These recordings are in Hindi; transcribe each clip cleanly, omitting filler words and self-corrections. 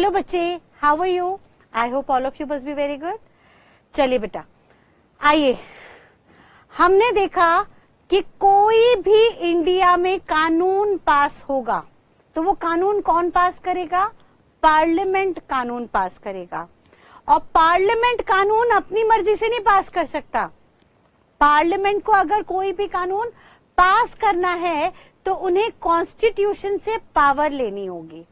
हेलो बच्चे, how are you? I hope all of you must be very good. चलिए बेटा, आइए, हमने देखा कि कोई भी इंडिया में कानून पास होगा तो वो कानून कौन पास करेगा? पार्लियामेंट कानून पास करेगा। और पार्लियामेंट कानून अपनी मर्जी से नहीं पास कर सकता। पार्लियामेंट को अगर कोई भी कानून पास करना है तो उन्हें कॉन्स्टिट्यूशन से पावर लेनी होगी।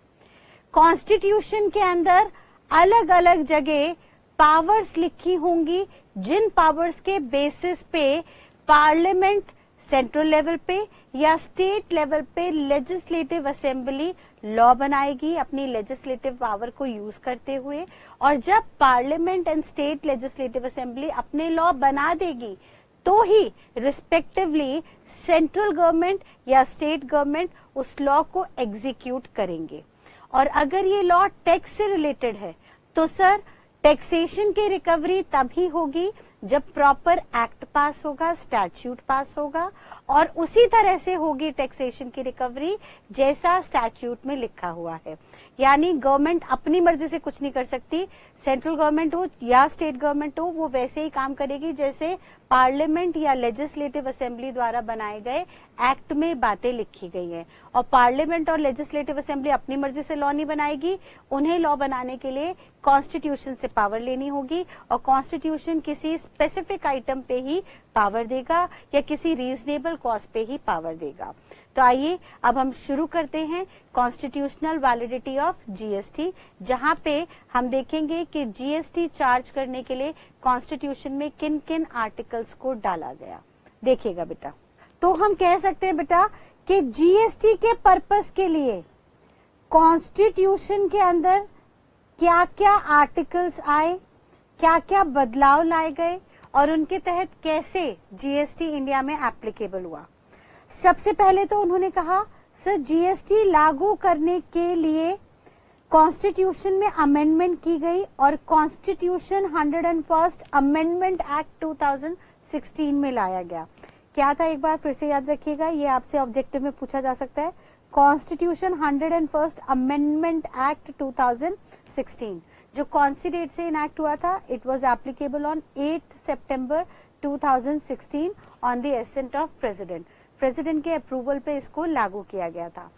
कॉन्स्टिट्यूशन के अंदर अलग अलग जगह पावर्स लिखी होंगी, जिन पावर्स के बेसिस पे पार्लियामेंट सेंट्रल लेवल पे या स्टेट लेवल पे लेजिस्लेटिव असेंबली लॉ बनाएगी अपनी लेजिस्लेटिव पावर को यूज करते हुए। और जब parliament and state legislative assembly अपने लॉ बना देगी तो ही रिस्पेक्टिवली सेंट्रल गवर्नमेंट या स्टेट गवर्नमेंट उस लॉ को एग्जीक्यूट करेंगे। और अगर ये लॉ टैक्स से रिलेटेड है तो सर टैक्सेशन की रिकवरी तभी होगी जब प्रॉपर एक्ट पास होगा, स्टैट्यूट पास होगा, और उसी तरह से होगी टैक्सेशन की रिकवरी जैसा स्टैट्यूट में लिखा हुआ है। यानी गवर्नमेंट अपनी मर्जी से कुछ नहीं कर सकती। सेंट्रल गवर्नमेंट हो या स्टेट गवर्नमेंट हो, वो वैसे ही काम करेगी जैसे पार्लियामेंट या लेजिस्लेटिव असेंबली द्वारा बनाए गए एक्ट में बातें लिखी गई हैं। और पार्लियामेंट और लेजिस्लेटिव असेंबली अपनी मर्जी से लॉ नहीं बनाएगी, उन्हें लॉ बनाने के लिए कॉन्स्टिट्यूशन से पावर लेनी होगी। और कॉन्स्टिट्यूशन किसी स्पेसिफिक आइटम पे ही पावर देगा या किसी रीजनेबल कॉज पे ही पावर देगा। तो आइए अब हम शुरू करते हैं कॉन्स्टिट्यूशनल वैलिडिटी ऑफ जीएसटी, जहां पे हम देखेंगे कि जीएसटी चार्ज करने के लिए कॉन्स्टिट्यूशन में किन किन आर्टिकल्स को डाला गया। देखिएगा बेटा, तो हम कह सकते हैं बेटा कि जीएसटी के पर्पस के लिए कॉन्स्टिट्यूशन के अंदर क्या क्या आर्टिकल्स आए, क्या क्या बदलाव लाए गए और उनके तहत कैसे जीएसटी इंडिया में एप्लीकेबल हुआ। सबसे पहले तो उन्होंने कहा सर जीएसटी लागू करने के लिए कॉन्स्टिट्यूशन में अमेंडमेंट की गई और कॉन्स्टिट्यूशन 101st अमेंडमेंट एक्ट 2016 में लाया गया। क्या था एक बार फिर से याद रखिएगा, ये आपसे ऑब्जेक्टिव में पूछा जा सकता है। कॉन्स्टिट्यूशन 101st अमेंडमेंट एक्ट 2016 जो कौन सी डेट से इनैक्ट हुआ था? It was applicable on 8 September 2016 on the ascent of president. President के अप्रूवल पे इसको लागू किया गया था।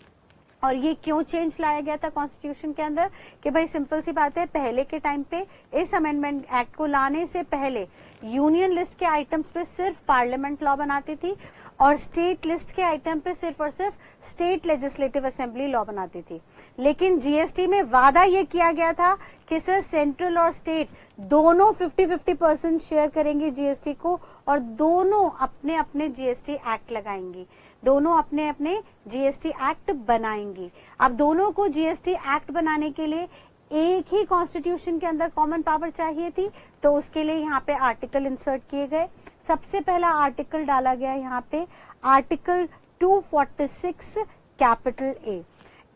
और ये क्यों चेंज लाया गया था कॉन्स्टिट्यूशन के अंदर? कि भाई सिंपल सी बात है, पहले के टाइम पे इस अमेंडमेंट एक्ट को लाने से पहले यूनियन लिस्ट के आइटम्स पे सिर्फ पार्लियामेंट लॉ बनाती थी और स्टेट लिस्ट के आइटम पे सिर्फ और सिर्फ स्टेट लेजिस्लेटिव असेंबली लॉ बनाती थी। लेकिन जीएसटी में वादा ये किया गया था कि सर सेंट्रल और स्टेट दोनों 50-50% शेयर करेंगे जीएसटी को और दोनों अपने अपने जीएसटी एक्ट लगाएंगी, दोनों अपने अपने जीएसटी एक्ट बनाएंगी। अब दोनों को जीएसटी एक्ट बनाने के लिए एक ही कॉन्स्टिट्यूशन के अंदर कॉमन पावर चाहिए थी, तो उसके लिए यहाँ पे आर्टिकल इंसर्ट किए गए। सबसे पहला आर्टिकल डाला गया यहाँ पे आर्टिकल 246 कैपिटल ए।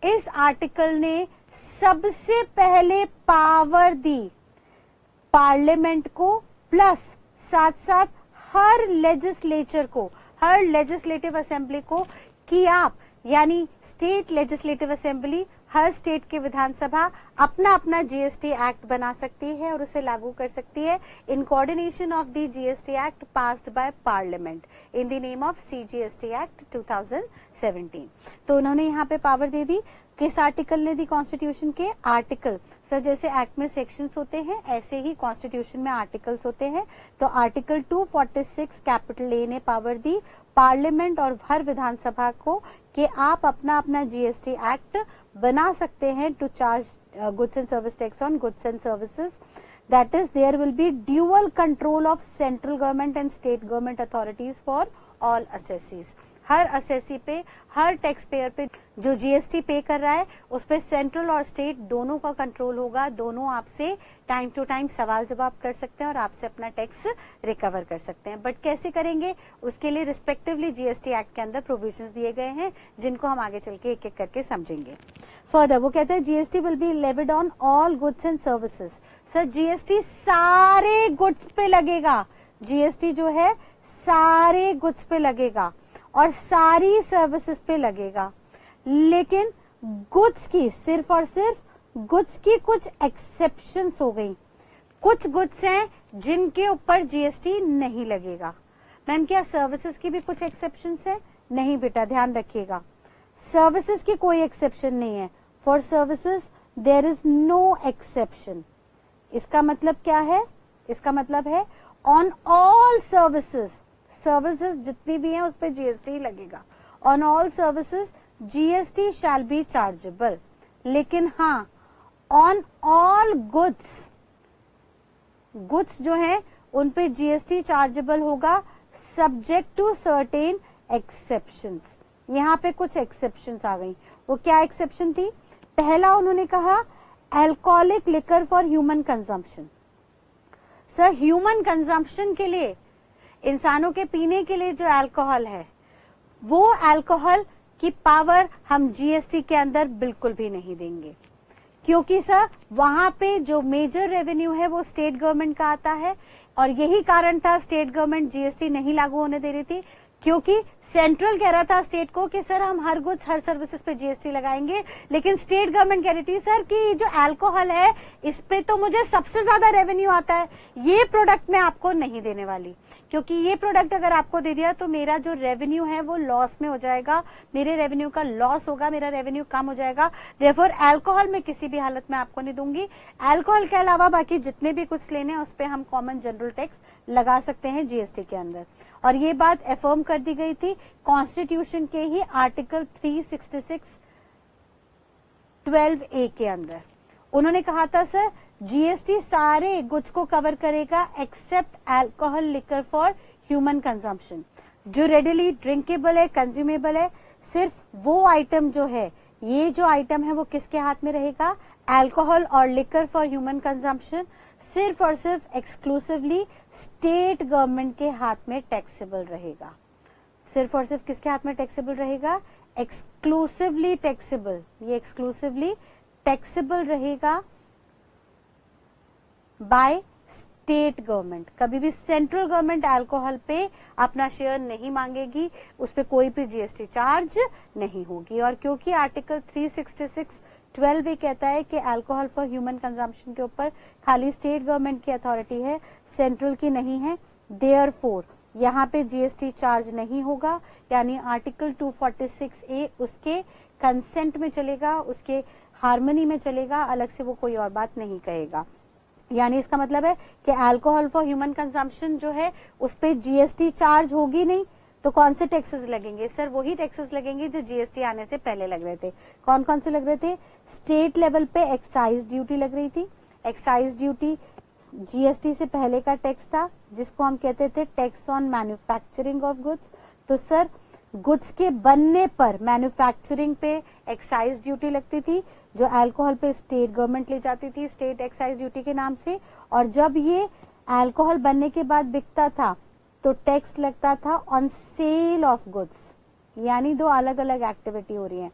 इस आर्टिकल ने सबसे पहले पावर दी पार्लियामेंट को, प्लस साथ साथ हर लेजिस्लेचर को, हर लेजिस्लेटिव असेंबली को कि आप यानी स्टेट लेजिस्लेटिव असेंबली, हर स्टेट की विधानसभा अपना अपना जीएसटी एक्ट बना सकती है और उसे लागू कर सकती है in coordination of the GST act passed by parliament in the name of CGST act 2017। तो उन्होंने यहाँ पे पावर दे दी। किस आर्टिकल ने दी? कॉन्स्टिट्यूशन के आर्टिकल। सर जैसे एक्ट में सेक्शंस होते हैं ऐसे ही कॉन्स्टिट्यूशन में आर्टिकल्स होते हैं। तो आर्टिकल 246 कैपिटल ए ने पावर दी पार्लियामेंट और हर विधानसभा को कि आप अपना अपना जीएसटी एक्ट बना सकते हैं to charge goods and service tax on goods and services. That is there will be dual control of central government and state government authorities for all assessees. हर असेसी पे, हर टैक्स पेयर पे जो जीएसटी पे कर रहा है उस पे सेंट्रल और स्टेट दोनों का कंट्रोल होगा। दोनों आपसे टाइम टू टाइम सवाल जवाब कर सकते हैं और आपसे अपना टैक्स रिकवर कर सकते हैं। बट कैसे करेंगे? उसके लिए रिस्पेक्टिवली जीएसटी एक्ट के अंदर प्रोविजंस दिए गए हैं जिनको हम आगे चल के एक एक करके समझेंगे। फर्दर वो कहते हैं GST will be levied on all goods and services. Sir GST सारे गुड्स पे लगेगा। जीएसटी जो है सारे गुड्स पे लगेगा और सारी सर्विसेज पे लगेगा, लेकिन गुड्स की सिर्फ और सिर्फ गुड्स की कुछ एक्सेप्शंस हो गई, कुछ गुड्स हैं जिनके ऊपर जीएसटी नहीं लगेगा। मैम क्या सर्विसेज की भी कुछ एक्सेप्शंस है? नहीं बेटा, ध्यान रखिएगा, सर्विसेज की कोई एक्सेप्शन नहीं है। For services there is no exception. इसका मतलब क्या है? इसका मतलब है ऑन ऑल सर्विसेज, सर्विसेज जितनी भी हैं उस पर जीएसटी लगेगा। On all services GST shall be chargeable. लेकिन हाँ, ऑन ऑल गुड्स, गुड्स जो है उन पे जीएसटी चार्जेबल होगा सब्जेक्ट टू सर्टेन एक्सेप्शंस। यहाँ पे कुछ एक्सेप्शंस आ गई। वो क्या एक्सेप्शन थी? पहला उन्होंने कहा alcoholic liquor for human consumption. Sir human consumption के लिए, इंसानों के पीने के लिए जो अल्कोहल है, वो अल्कोहल की पावर हम जीएसटी के अंदर बिल्कुल भी नहीं देंगे, क्योंकि सर वहां पे जो मेजर रेवेन्यू है वो स्टेट गवर्नमेंट का आता है। और यही कारण था स्टेट गवर्नमेंट जीएसटी नहीं लागू होने दे रही थी, क्योंकि सेंट्रल कह रहा था स्टेट को कि सर हम हर गुड्स हर सर्विसेज पे जीएसटी लगाएंगे, लेकिन स्टेट गवर्नमेंट कह रही थी सर कि जो अल्कोहल है इस पे तो मुझे सबसे ज्यादा रेवेन्यू आता है, ये प्रोडक्ट मैं आपको नहीं देने वाली, क्योंकि ये प्रोडक्ट अगर आपको दे दिया तो मेरा जो रेवेन्यू है वो लॉस में हो जाएगा, मेरे रेवेन्यू का लॉस होगा, मेरा रेवेन्यू कम हो जाएगा। देयरफॉर अल्कोहल में किसी भी हालत में आपको नहीं दूंगी। अल्कोहल के अलावा बाकी जितने भी कुछ लेने हैं उस पे हम कॉमन जनरल टैक्स लगा सकते हैं जीएसटी के अंदर। और ये बात एफर्म कर दी गई थी कॉन्स्टिट्यूशन के ही आर्टिकल 366(12)(a) के अंदर। उन्होंने कहा था सर जीएसटी सारे गुड्स को कवर करेगा except alcohol liquor for human consumption. जो रेडिली ड्रिंकेबल है, कंज्यूमेबल है, सिर्फ वो आइटम जो है, ये जो आइटम है वो किसके हाथ में रहेगा? अल्कोहल और लिकर फॉर ह्यूमन कंजम्पशन सिर्फ और सिर्फ एक्सक्लूसिवली स्टेट गवर्नमेंट के हाथ में टैक्सेबल रहेगा। सिर्फ और सिर्फ किसके हाथ में टैक्सेबल रहेगा? Exclusively taxable. ये एक्सक्लूसिवली टैक्सेबल रहेगा बाय स्टेट गवर्नमेंट। कभी भी सेंट्रल गवर्नमेंट अल्कोहल पे अपना शेयर नहीं मांगेगी, उस पे कोई भी जीएसटी चार्ज नहीं होगी। और क्योंकि आर्टिकल 366(12)(a) कहता है कि अल्कोहल फॉर ह्यूमन कंजम्पशन के ऊपर खाली स्टेट गवर्नमेंट की अथॉरिटी है, सेंट्रल की नहीं है, देयरफॉर यहाँ पे जीएसटी चार्ज नहीं होगा। यानी आर्टिकल 246(a) उसके कंसेंट में चलेगा, उसके हार्मनी में चलेगा, अलग से वो कोई और बात नहीं कहेगा। यानी इसका मतलब है कि अल्कोहल फॉर ह्यूमन कंजम्पशन जो है उस पे जीएसटी चार्ज होगी नहीं, तो कौन से टैक्सेस लगेंगे? सर वही टैक्सेस लगेंगे जो जीएसटी आने से पहले लग रहे थे। कौन कौन से लग रहे थे? स्टेट लेवल पे एक्साइज ड्यूटी लग रही थी। एक्साइज ड्यूटी जीएसटी से पहले का टैक्स था, जिसको हम कहते थे tax on manufacturing of goods. तो सर गुड्स के बनने पर मैन्युफैक्चरिंग पे एक्साइज ड्यूटी लगती थी, जो अल्कोहल पे स्टेट गवर्नमेंट ले जाती थी स्टेट एक्साइज ड्यूटी के नाम से। और जब ये अल्कोहल बनने के बाद बिकता था तो टैक्स लगता था ऑन सेल ऑफ गुड्स। यानी दो अलग अलग एक्टिविटी हो रही है।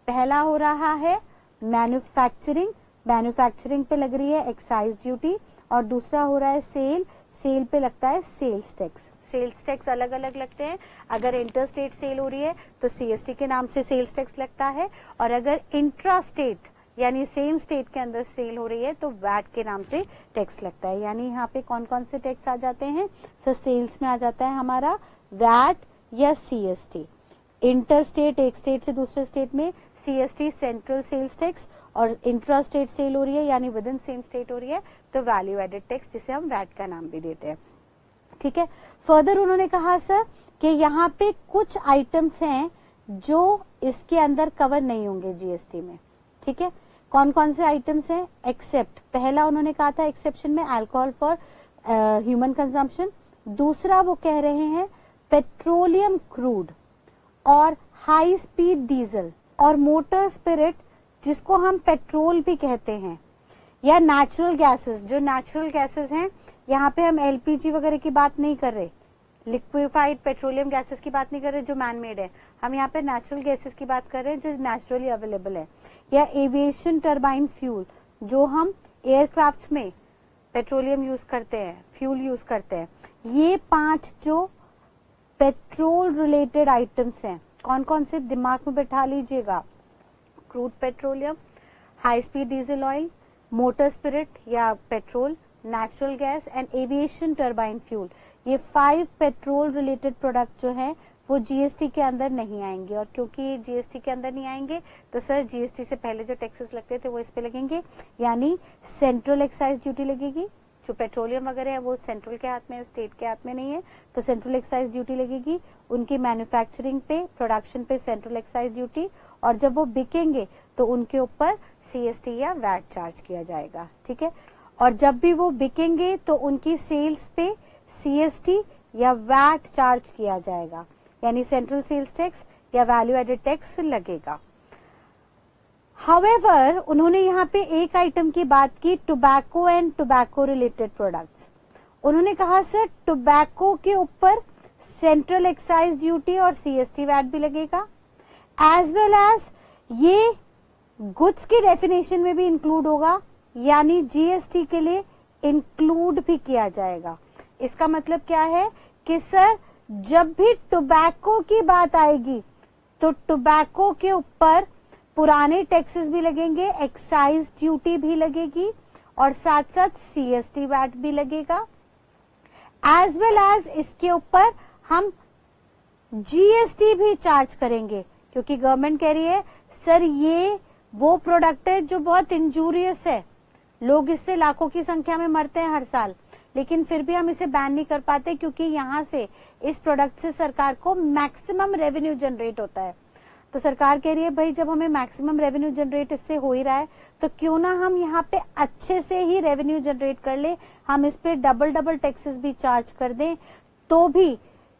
पहला हो रहा है मैन्युफैक्चरिंग, मैन्युफैक्चरिंग पे लग रही है एक्साइज ड्यूटी, और दूसरा हो रहा है सेल, सेल पे लगता है सेल्स टैक्स। सेल्स टैक्स अलग अलग लगते हैं। अगर इंटर स्टेट सेल हो रही है तो सीएसटी के नाम से सेल्स टैक्स लगता है, और अगर इंट्रा स्टेट यानी सेम स्टेट के अंदर सेल हो रही है तो वैट के नाम से टैक्स लगता है। यानी यहाँ पे कौन कौन से टैक्स आ जाते हैं? सर सेल्स में आ जाता है हमारा वैट या सीएसटी। इंटर स्टेट एक स्टेट से दूसरे स्टेट में सीएसटी सेंट्रल सेल्स टैक्स, और इंट्रा स्टेट सेल हो रही है यानी विद इन सेम स्टेट हो रही है तो वैल्यू एडेड टैक्स, जिसे हम वैट का नाम भी देते हैं। ठीक है। फर्दर उन्होंने कहा सर कि यहाँ पे कुछ आइटम्स हैं जो इसके अंदर कवर नहीं होंगे जीएसटी में। ठीक है, कौन कौन से आइटम्स हैं? एक्सेप्ट, पहला उन्होंने कहा था एक्सेप्शन में अल्कोहल फॉर ह्यूमन कंजम्पशन। दूसरा वो कह रहे हैं पेट्रोलियम क्रूड और हाई स्पीड डीजल और मोटर स्पिरिट, जिसको हम पेट्रोल भी कहते हैं, या नेचुरल गैसेस। जो नेचुरल गैसेस हैं, यहाँ पे हम एलपीजी वगैरह की बात नहीं कर रहे, लिक्विफाइड पेट्रोलियम गैसेस की बात नहीं कर रहे जो मैन मेड है, हम यहाँ पे नेचुरल गैसेस की बात कर रहे हैं जो नेचुरली अवेलेबल है। या एविएशन टर्बाइन फ्यूल, जो हम एयरक्राफ्ट्स में पेट्रोलियम यूज करते हैं, फ्यूल यूज करते हैं। ये 5 जो पेट्रोल रिलेटेड आइटम्स हैं, कौन कौन से दिमाग में बैठा लीजिएगा? Crude petroleum, high speed diesel oil, motor spirit या petrol, natural gas and aviation turbine fuel, ये 5 पेट्रोल रिलेटेड प्रोडक्ट जो है वो जीएसटी के अंदर नहीं आएंगे। और क्योंकि ये जीएसटी के अंदर नहीं आएंगे तो सर जीएसटी से पहले जो टैक्सेस लगते थे वो इस पे लगेंगे, यानी सेंट्रल एक्साइज ड्यूटी लगेगी। जो पेट्रोलियम वगैरह है वो सेंट्रल के हाथ में है, स्टेट के हाथ में नहीं है, तो सेंट्रल एक्साइज ड्यूटी लगेगी। उनकी मैन्युफैक्चरिंग पे, प्रोडक्शन पे सेंट्रल एक्साइज ड्यूटी, और जब वो बिकेंगे तो उनके ऊपर सीएसटी या वैट चार्ज किया जाएगा। ठीक है, और जब भी वो बिकेंगे तो उनकी सेल्स पे सीएसटी या वैट चार्ज किया जाएगा, यानी सेंट्रल सेल्स टैक्स या वैल्यू एडेड टैक्स लगेगा। हाउएवर उन्होंने यहाँ पे एक आइटम की बात की, tobacco and tobacco related products. उन्होंने कहा सर टोबैको के ऊपर सेंट्रल एक्साइज ड्यूटी और सीएसटी वैट भी लगेगा, एज वेल एज ये गुड्स की डेफिनेशन में भी इंक्लूड होगा, यानी जीएसटी के लिए इंक्लूड भी किया जाएगा। इसका मतलब क्या है कि सर जब भी टोबैको की बात आएगी तो टोबैको के ऊपर पुराने टैक्सेस भी लगेंगे, एक्साइज ड्यूटी भी लगेगी और साथ साथ सीएसटी वैट भी लगेगा, एज वेल एज इसके ऊपर हम जीएसटी भी चार्ज करेंगे, क्योंकि गवर्नमेंट कह रही है सर ये वो प्रोडक्ट है जो बहुत इंजूरियस है, लोग इससे लाखों की संख्या में मरते हैं हर साल, लेकिन फिर भी हम इसे बैन नहीं कर पाते क्योंकि यहाँ से इस प्रोडक्ट से सरकार को मैक्सिमम रेवेन्यू जनरेट होता है। तो सरकार कह रही है भाई जब हमें मैक्सिमम रेवेन्यू जनरेट इससे हो ही रहा है तो क्यों ना हम यहाँ पे अच्छे से ही रेवेन्यू जनरेट कर ले, हम इस पे डबल टैक्सेस भी चार्ज कर दें तो भी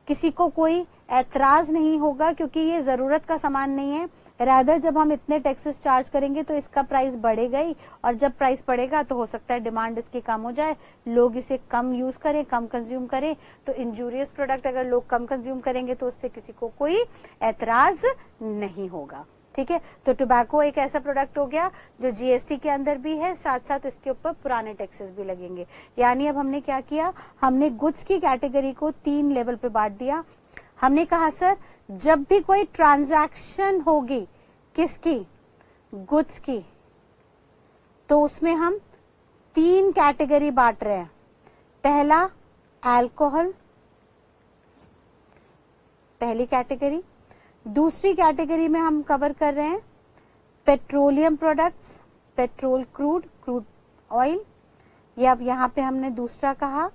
किसी को कोई ऐतराज नहीं होगा, क्योंकि ये जरूरत का सामान नहीं है। रादर जब हम इतने टैक्सेस चार्ज करेंगे तो इसका प्राइस बढ़ेगा ही, और जब प्राइस बढ़ेगा तो हो सकता है डिमांड इसकी कम हो जाए, लोग इसे कम यूज करें, कम कंज्यूम करें। तो इंजूरियस प्रोडक्ट अगर लोग कम कंज्यूम करेंगे तो उससे किसी को कोई ऐतराज नहीं होगा। ठीक है, तो टोबैको एक ऐसा प्रोडक्ट हो गया जो जीएसटी के अंदर भी है, साथ साथ इसके ऊपर पुराने टैक्सेस भी लगेंगे। यानी अब हमने क्या किया, हमने गुड्स की कैटेगरी को 3 लेवल पे बांट दिया। हमने कहा सर जब भी कोई ट्रांजैक्शन होगी किसकी, गुड्स की, तो उसमें हम 3 कैटेगरी बांट रहे हैं। पहला अल्कोहल, पहली कैटेगरी। दूसरी कैटेगरी में हम कवर कर रहे हैं petroleum products, petrol crude, crude oil, या यहाँ पे हमने दूसरा कहा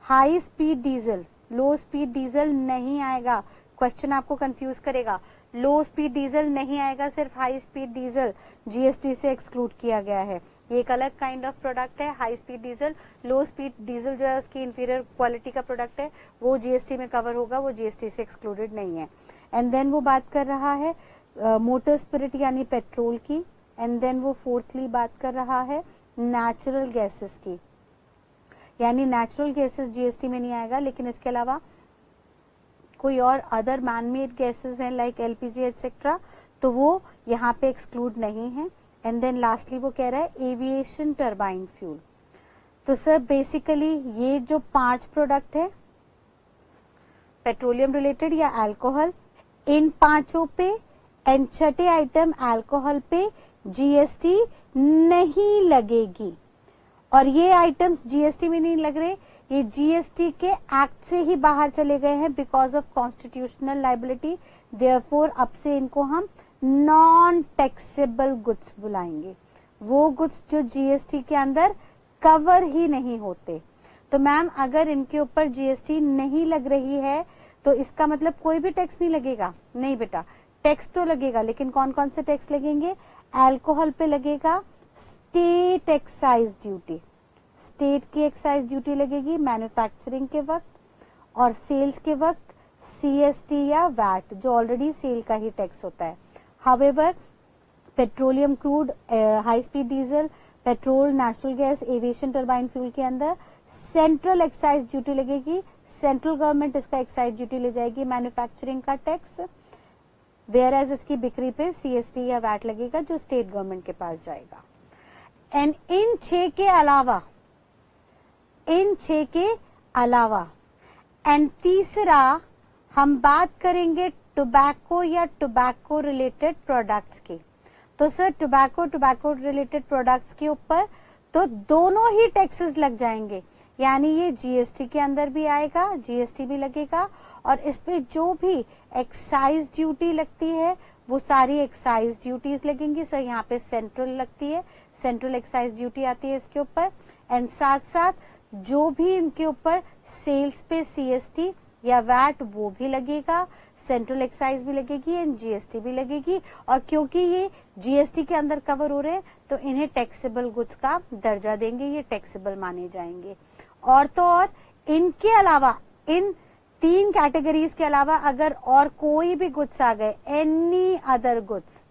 हाई स्पीड डीजल। लो स्पीड डीजल नहीं आएगा, क्वेश्चन आपको कंफ्यूज करेगा। लो स्पीड डीजल नहीं आएगा, सिर्फ हाई स्पीड डीजल जीएसटी से एक्सक्लूड किया गया है। ये एक अलग काइंड ऑफ प्रोडक्ट है हाई स्पीड डीजल। लो स्पीड डीजल जो है उसकी इंफीरियर क्वालिटी का प्रोडक्ट है, वो जीएसटी में कवर होगा, वो जीएसटी से एक्सक्लूडेड नहीं है। एंड देन वो बात कर रहा है मोटर स्पिरिट यानी पेट्रोल की। एंड देन वो फोर्थली बात कर रहा है नेचुरल गैसेस की, यानी नेचुरल गैसेस जीएसटी में नहीं आएगा, लेकिन इसके अलावा कोई और अदर मैन मेड गैसेस हैं लाइक एलपीजी एटसेट्रा, तो वो यहाँ पे एक्सक्लूड नहीं है। एंड देन लास्टली वो कह रहा है एविएशन टर्बाइन फ्यूल। तो सर बेसिकली ये जो 5 प्रोडक्ट है पेट्रोलियम रिलेटेड या अल्कोहल, इन 5 पे एंड छठे आइटम अल्कोहल पे जीएसटी नहीं लगेगी। और ये आइटम्स जीएसटी में नहीं लग रहे, ये जीएसटी के एक्ट से ही बाहर चले गए हैं because of constitutional liability. Therefore अब से इनको हम नॉन टैक्सेबल गुड्स बुलाएंगे, वो गुड्स जो जीएसटी के अंदर कवर ही नहीं होते। तो मैम अगर इनके ऊपर जीएसटी नहीं लग रही है तो इसका मतलब कोई भी टैक्स नहीं लगेगा? नहीं बेटा, टैक्स तो लगेगा, लेकिन कौन कौन से टैक्स लगेंगे? अल्कोहल पे लगेगा स्टेट एक्साइज ड्यूटी, स्टेट की एक्साइज ड्यूटी लगेगी मैन्युफैक्चरिंग के वक्त, और सेल्स के वक्त सीएसटी या वैट जो ऑलरेडी सेल का ही टैक्स होता है। However petroleum crude, high speed diesel, petrol, natural gas, aviation turbine fuel के अंदर सेंट्रल एक्साइज ड्यूटी लगेगी। सेंट्रल गवर्नमेंट इसका एक्साइज ड्यूटी ले जाएगी, मैन्युफैक्चरिंग का टैक्स, वेयर एज इसकी बिक्री पे सीएसटी या वैट लगेगा जो स्टेट गवर्नमेंट के पास जाएगा। एंड इन 6 के अलावा एंड तीसरा हम बात करेंगे टोबैको या टोबैको रिलेटेड प्रोडक्ट्स की। तो सर टोबैको रिलेटेड प्रोडक्ट्स के ऊपर तो दोनों ही टैक्सेस लग जाएंगे, यानी ये जीएसटी के अंदर भी आएगा, जीएसटी भी लगेगा, और इस पे जो भी एक्साइज ड्यूटी लगती है वो सारी एक्साइज ड्यूटीज लगेंगी। सर यहाँ पे सेंट्रल लगती है, सेंट्रल एक्साइज ड्यूटी आती है इसके ऊपर, एंड साथ साथ जो भी इनके ऊपर सेल्स पे सीएसटी या वैट वो भी लगेगा, सेंट्रल एक्साइज भी लगेगी एंड जीएसटी भी लगेगी। और क्योंकि ये जीएसटी के अंदर कवर हो रहे हैं तो इन्हें टैक्सेबल गुड्स का दर्जा देंगे, ये टैक्सेबल माने जाएंगे। और तो और इनके अलावा, इन 3 कैटेगरीज के अलावा अगर और कोई भी गुड्स आ गए, एनी अदर गुड्स,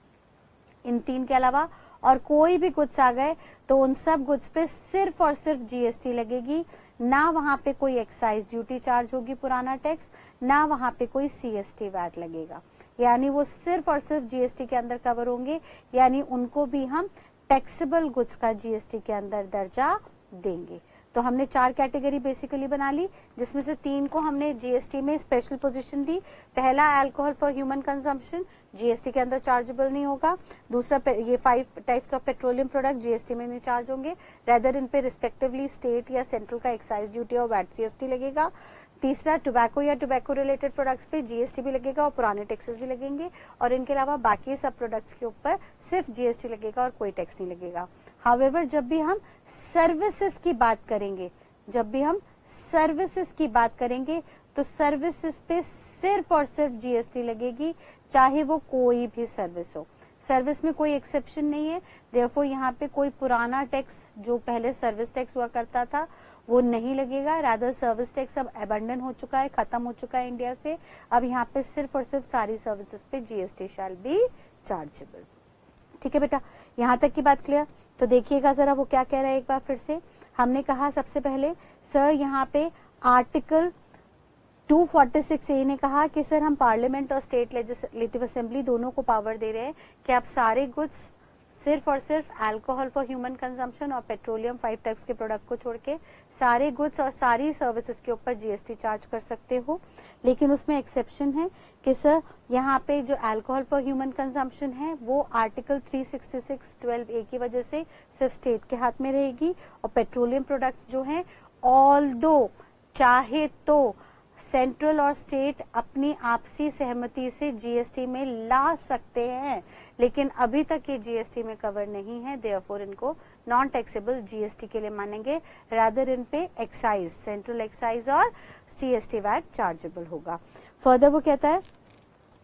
इन 3 के अलावा और कोई भी गुड्स आ गए तो उन सब गुड्स पे सिर्फ और सिर्फ जीएसटी लगेगी, ना वहां पे कोई एक्साइज ड्यूटी चार्ज होगी पुराना टैक्स, ना वहां पे कोई सीएसटी वैट लगेगा, यानी वो सिर्फ और सिर्फ जीएसटी के अंदर कवर होंगे, यानी उनको भी हम टैक्सेबल गुड्स का जीएसटी के अंदर दर्जा देंगे। तो हमने 4 कैटेगरी बेसिकली बना ली, जिसमें से 3 को हमने जीएसटी में स्पेशल पोजीशन दी। पहला alcohol for human consumption GST के अंदर चार्जेबल नहीं होगा। दूसरा ये 5 types of petroleum product GST में नहीं चार्ज होंगे, रेदर इन पे रिस्पेक्टिवली स्टेट या सेंट्रल का एक्साइज ड्यूटी और वैट सीएसटी लगेगा। तीसरा टोबैको या टोबैको रिलेटेड प्रोडक्ट्स पे जीएसटी भी लगेगा और पुराने टैक्सेस भी लगेंगे, और इनके अलावा बाकी सब प्रोडक्ट्स के ऊपर सिर्फ जीएसटी लगेगा और कोई टैक्स नहीं लगेगा। हाउएवर जब भी हम सर्विसेज की बात करेंगे, तो सर्विसेज पे सिर्फ और सिर्फ जीएसटी लगेगी, चाहे वो कोई भी सर्विस हो। सर्विस में कोई एक्सेप्शन नहीं है, देयरफॉर यहाँ पे कोई पुराना टैक्स जो पहले सर्विस टैक्स हुआ करता था वो नहीं लगेगा। रादर सर्विस टैक्स अब अबंडन हो चुका है, खत्म हो चुका है इंडिया से। अब यहाँ पे सिर्फ और सिर्फ सारी सर्विसेज पे जीएसटी शैल बी चार्जेबल। ठीक है बेटा, यहाँ तक की बात क्लियर। तो देखिएगा जरा वो क्या कह रहा है एक बार फिर से। हमने कहा सबसे पहले सर यहाँ पे आर्टिकल 246A ने कहा कि सर हम पार्लियामेंट और स्टेट लेजिस्लेटिव असेंबली दोनों को पावर दे रहे हैं कि आप सारे गुड्स सिर्फ और सिर्फ अल्कोहल फॉर ह्यूमन कंजम्पशन और पेट्रोलियम 5 टाइप्स के प्रोडक्ट को छोड़ के सारे गुड्स और सारी सर्विसेज के ऊपर जीएसटी चार्ज कर सकते हो। लेकिन उसमें एक्सेप्शन है कि सर यहाँ पे जो अल्कोहल फॉर ह्यूमन कंजम्पशन है वो आर्टिकल 366(12)A की वजह से सिर्फ स्टेट के हाथ में रहेगी, और पेट्रोलियम प्रोडक्ट्स जो हैं ऑल्दो चाहे तो सेंट्रल और स्टेट अपनी आपसी सहमति से जीएसटी में ला सकते हैं, लेकिन अभी तक ये जीएसटी में कवर नहीं है, देयरफॉर इनको नॉन टैक्सेबल जीएसटी के लिए मानेंगे। रादर इन पे एक्साइज, सेंट्रल एक्साइज और सीएसटी वैट चार्जेबल होगा। फर्दर वो कहता है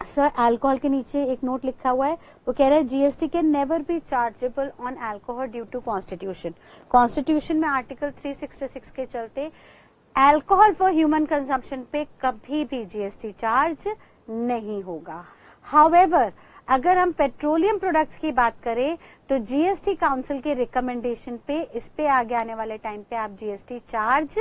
सर अल्कोहल के नीचे एक नोट लिखा हुआ है, वो कह रहा है GST can never be chargeable on alcohol due to constitution. Constitution में आर्टिकल 366 के चलते अल्कोहल फॉर ह्यूमन कंजम्पशन पे कभी भी जीएसटी चार्ज नहीं होगा। हाउएवर अगर हम पेट्रोलियम प्रोडक्ट्स की बात करें तो जीएसटी काउंसिल के रिकमेंडेशन पे इस पे आगे आने वाले टाइम पे आप जीएसटी चार्ज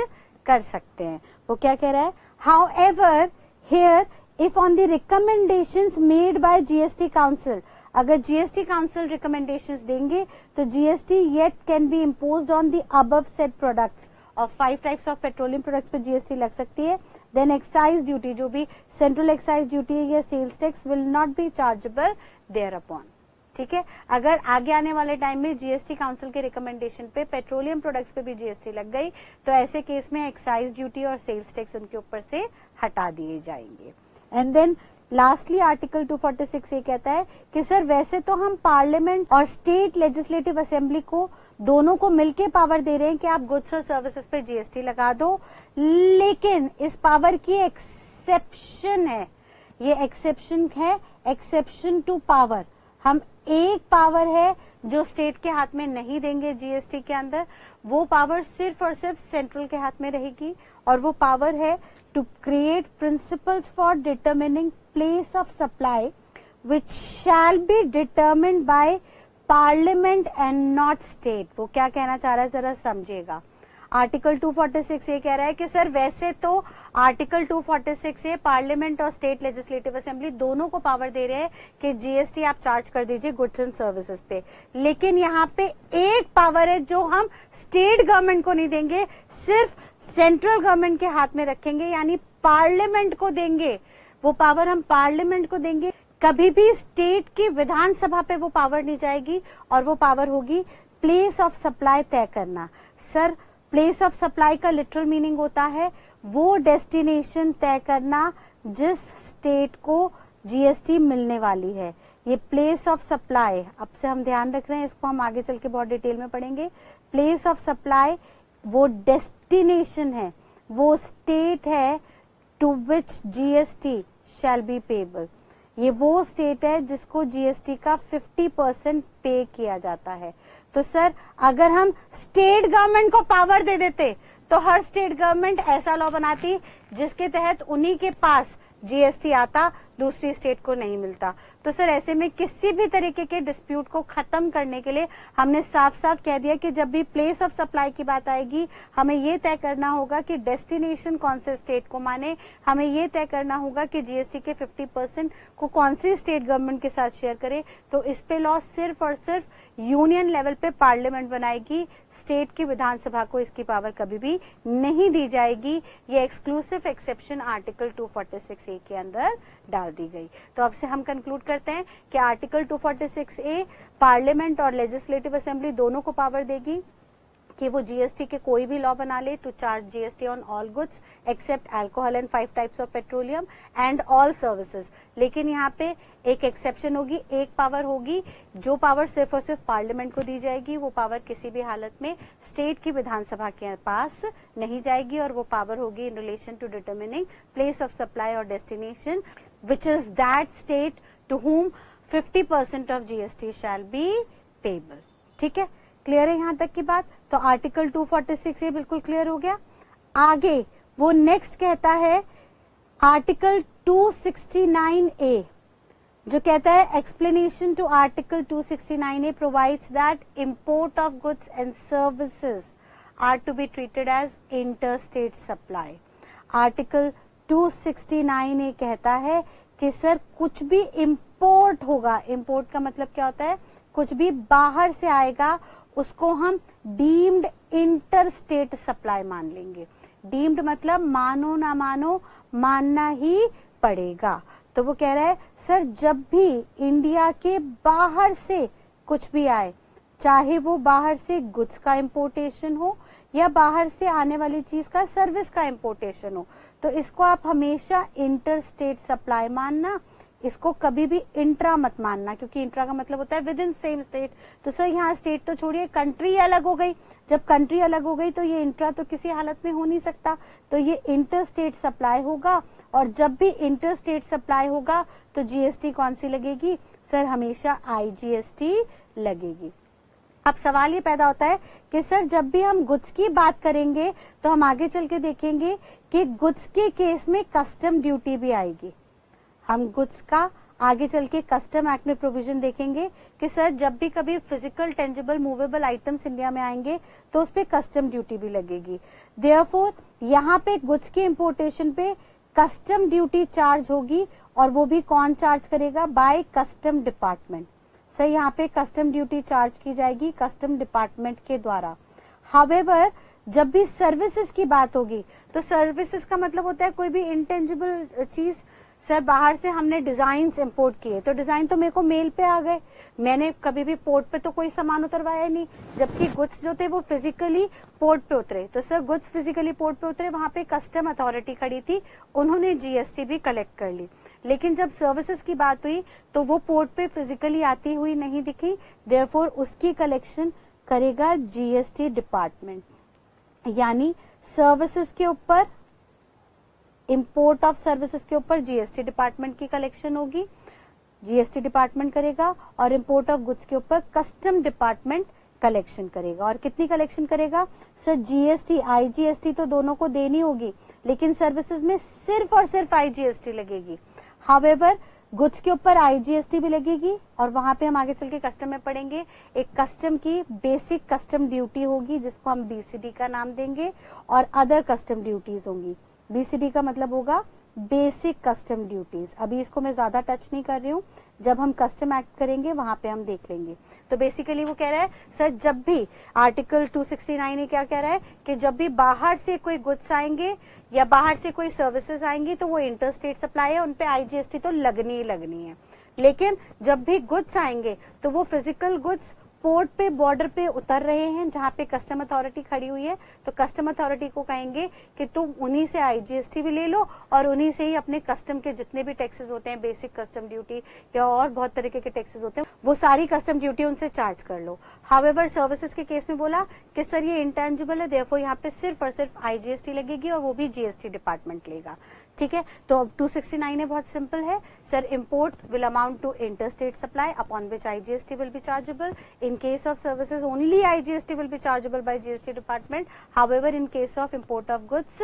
कर सकते हैं। वो क्या कह रहा है, however here if on the recommendations made by GST council, अगर जीएसटी काउंसिल रिकमेंडेशंस देंगे तो GST yet can be imposed on the above said products और 5 टाइप्स ऑफ पेट्रोलियम प्रोडक्ट्स पे जीएसटी लग सकती है। देन एक्साइज ड्यूटी जो भी सेंट्रल एक्साइज ड्यूटी है या sales tax will not be chargeable thereupon. ठीक है, अगर आगे आने वाले टाइम में जीएसटी काउंसिल के रिकमेंडेशन पे पेट्रोलियम प्रोडक्ट्स पे भी जीएसटी लग गई तो ऐसे केस में एक्साइज ड्यूटी और सेल्स टैक्स उनके ऊपर से हटा दिए जाएंगे। एंड देन लास्टली आर्टिकल 246 ये कहता है कि सर वैसे तो हम पार्लियामेंट और स्टेट लेजिस्लेटिव असेंबली को दोनों को मिलके पावर दे रहे हैं कि आप गुड्स और सर्विसेज पे जीएसटी लगा दो, लेकिन इस पावर की एक्सेप्शन है। ये एक्सेप्शन है, एक्सेप्शन टू पावर। हम एक पावर है जो स्टेट के हाथ में नहीं देंगे जीएसटी के अंदर, वो पावर सिर्फ और सिर्फ सेंट्रल के हाथ में रहेगी, और वो पावर है to create principles for determining place of supply which shall be determined by parliament and not state. वो क्या कहना चाह रहा है जरा समझिएगा। आर्टिकल 246 ये कह रहा है कि सर वैसे तो आर्टिकल 246 ये पार्लियामेंट और स्टेट लेजिस्लेटिव असेंबली दोनों को पावर दे रहे हैं कि जीएसटी आप चार्ज कर दीजिए गुड्स एंड सर्विसेज पे, लेकिन यहाँ पे एक पावर है जो हम स्टेट गवर्नमेंट को नहीं देंगे, सिर्फ सेंट्रल गवर्नमेंट के हाथ में रखेंगे, यानी पार्लियामेंट को देंगे। वो पावर हम पार्लियामेंट को देंगे कभी भी स्टेट की विधानसभा पे वो पावर नहीं जाएगी और वो पावर होगी प्लेस ऑफ सप्लाई तय करना। सर प्लेस ऑफ सप्लाई का लिटरल मीनिंग होता है वो डेस्टिनेशन तय करना जिस स्टेट को जीएसटी मिलने वाली है। ये प्लेस ऑफ सप्लाई, अब से हम ध्यान रख रहे हैं, इसको हम आगे चल के बहुत डिटेल में पढ़ेंगे। प्लेस ऑफ सप्लाई वो डेस्टिनेशन है, वो स्टेट है to which GST shall be payable. ये वो स्टेट है जिसको जीएसटी का 50% पे किया जाता है। तो सर अगर हम स्टेट गवर्नमेंट को पावर दे देते तो हर स्टेट गवर्नमेंट ऐसा लॉ बनाती जिसके तहत उन्हीं के पास जीएसटी आता, दूसरी स्टेट को नहीं मिलता। तो सर ऐसे में किसी भी तरीके के डिस्प्यूट को खत्म करने के लिए हमने साफ साफ कह दिया कि जब भी प्लेस ऑफ सप्लाई की बात आएगी हमें ये तय करना होगा कि डेस्टिनेशन कौन से स्टेट को माने, हमें ये तय करना होगा कि जीएसटी के 50% को कौन सी स्टेट गवर्नमेंट के साथ शेयर करे। तो इस पे लॉ सिर्फ और सिर्फ यूनियन लेवल पे पार्लियामेंट बनाएगी, स्टेट की विधानसभा को इसकी पावर कभी भी नहीं दी जाएगी। ये एक्सक्लूसिव एक्सेप्शन आर्टिकल 246A के अंदर डाल दी गई। तो अब से हम कंक्लूड करते हैं कि आर्टिकल 246A पार्लियामेंट और लेजिस्लेटिव असेंबली दोनों को पावर देगी कि वो जीएसटी के कोई भी लॉ बना ले to charge GST on all goods except alcohol and 5 types of petroleum and all services. लेकिन यहाँ पे एक एक्सेप्शन होगी, एक पावर होगी, जो पावर सिर्फ और सिर्फ पार्लियामेंट को दी जाएगी। वो पावर किसी भी हालत में स्टेट की विधानसभा के पास नहीं जाएगी और वो पावर होगी in relation to determining place of supply और destination which is that state to whom 50% of GST shall be payable। ठीक है, क्लियर है यहाँ तक की बात। तो आर्टिकल 246 ये बिल्कुल क्लियर हो गया। आगे वो नेक्स्ट कहता है आर्टिकल 269A जो कहता है explanation to article 269A provides that import of goods and services are to be treated as interstate supply. Article 269A कहता है कि सर कुछ भी इंपोर्ट होगा, इंपोर्ट का मतलब क्या होता है, कुछ भी बाहर से आएगा उसको हम डीम्ड इंटरस्टेट सप्लाई मान लेंगे। डीम्ड मतलब मानो ना मानो मानना ही पड़ेगा। तो वो कह रहा है सर जब भी इंडिया के बाहर से कुछ भी आए, चाहे वो बाहर से गुड्स का इंपोर्टेशन हो या बाहर से आने वाली चीज का सर्विस का इंपोर्टेशन हो, तो इसको आप हमेशा इंटर स्टेट सप्लाई मानना, इसको कभी भी इंट्रा मत मानना, क्योंकि इंट्रा का मतलब होता है विद इन सेम स्टेट। तो सर यहाँ स्टेट तो छोड़िए, कंट्री अलग हो गई, जब कंट्री अलग हो गई तो ये इंट्रा तो किसी हालत में हो नहीं सकता, तो ये इंटर स्टेट सप्लाई होगा। और जब भी इंटर स्टेट सप्लाई होगा तो जीएसटी कौन सी लगेगी सर, हमेशा आईजीएसटी लगेगी। अब सवाल ये पैदा होता है कि सर जब भी हम गुड्स की बात करेंगे तो हम आगे चल के देखेंगे कि गुड्स के केस में कस्टम ड्यूटी भी आएगी। हम गुड्स का आगे चल के कस्टम एक्ट में प्रोविजन देखेंगे कि सर जब भी कभी physical tangible movable items India में आएंगे तो उस पे कस्टम ड्यूटी भी लगेगी। देयरफॉर यहाँ पे गुड्स के इंपोर्टेशन पे कस्टम ड्यूटी चार्ज होगी और वो भी कौन चार्ज करेगा, बाय कस्टम डिपार्टमेंट। सर यहाँ पे कस्टम ड्यूटी चार्ज की जाएगी कस्टम डिपार्टमेंट के द्वारा। हावेवर जब भी सर्विसेज की बात होगी तो सर्विसेज का मतलब होता है कोई भी इंटेंजिबल चीज। सर बाहर से हमने डिजाइन इंपोर्ट किए तो डिजाइन तो मेरे को मेल पे आ गए, मैंने कभी भी पोर्ट पे तो कोई सामान उतरवाया नहीं, जबकि गुड्स जो थे वो फिजिकली पोर्ट पे उतरे। तो सर गुड्स फिजिकली पोर्ट पे उतरे, वहां पे कस्टम अथॉरिटी खड़ी थी, उन्होंने जीएसटी भी कलेक्ट कर ली। लेकिन जब सर्विसेज की बात हुई तो वो पोर्ट पे फिजिकली आती हुई नहीं दिखी, देयरफॉर उसकी कलेक्शन करेगा जीएसटी डिपार्टमेंट। यानी सर्विसेज के ऊपर, इंपोर्ट ऑफ सर्विसेज के ऊपर जीएसटी डिपार्टमेंट की कलेक्शन होगी, जीएसटी डिपार्टमेंट करेगा, और इंपोर्ट ऑफ गुड्स के ऊपर कस्टम डिपार्टमेंट कलेक्शन करेगा। और कितनी कलेक्शन करेगा सर, जीएसटी आईजीएसटी तो दोनों को देनी होगी, लेकिन सर्विसेज में सिर्फ और सिर्फ आईजीएसटी लगेगी। हावेवर गुड्स के ऊपर आईजीएसटी भी लगेगी, और वहां पे हम आगे चल के कस्टम में पढ़ेंगे, एक कस्टम की बेसिक कस्टम ड्यूटी होगी जिसको हम बीसीडी का नाम देंगे, और अदर कस्टम ड्यूटीज होंगी। बीसीडी का मतलब होगा बेसिक कस्टम ड्यूटीज। अभी इसको मैं ज्यादा टच नहीं कर रही हूँ, जब हम कस्टम एक्ट करेंगे वहां पे हम देख लेंगे। तो बेसिकली वो कह रहा है सर, जब भी आर्टिकल 269 ने क्या कह रहा है कि जब भी बाहर से कोई गुड्स आएंगे या बाहर से कोई सर्विसेज आएंगी तो वो इंटर स्टेट सप्लाई है, उन पे आईजीएसटी तो लगनी ही लगनी है। लेकिन जब भी गुड्स आएंगे तो वो फिजिकल गुड्स पोर्ट पे, बॉर्डर पे उतर रहे हैं जहां पे कस्टम अथॉरिटी खड़ी हुई है, तो कस्टम अथॉरिटी को कहेंगे कि तुम उन्हीं से आईजीएसटी भी ले लो और उन्हीं से ही अपने कस्टम के जितने भी टैक्सेस होते हैं, बेसिक कस्टम ड्यूटी या और बहुत तरीके के टैक्सेस होते हैं, वो सारी कस्टम ड्यूटी उनसे चार्ज कर लो। हाउएवर सर्विसेज के केस में बोला कि सर ये इंटेंजिबल है, देयरफॉर यहाँ पे सिर्फ और सिर्फ आईजीएसटी लगेगी और वो भी जीएसटी डिपार्टमेंट लेगा। ठीक है, तो अब 269 है, बहुत सिंपल है sir. Import will amount to interstate supply upon which IGST will be chargeable. In case of services, only IGST will be chargeable by GST department. However, in case of import of goods,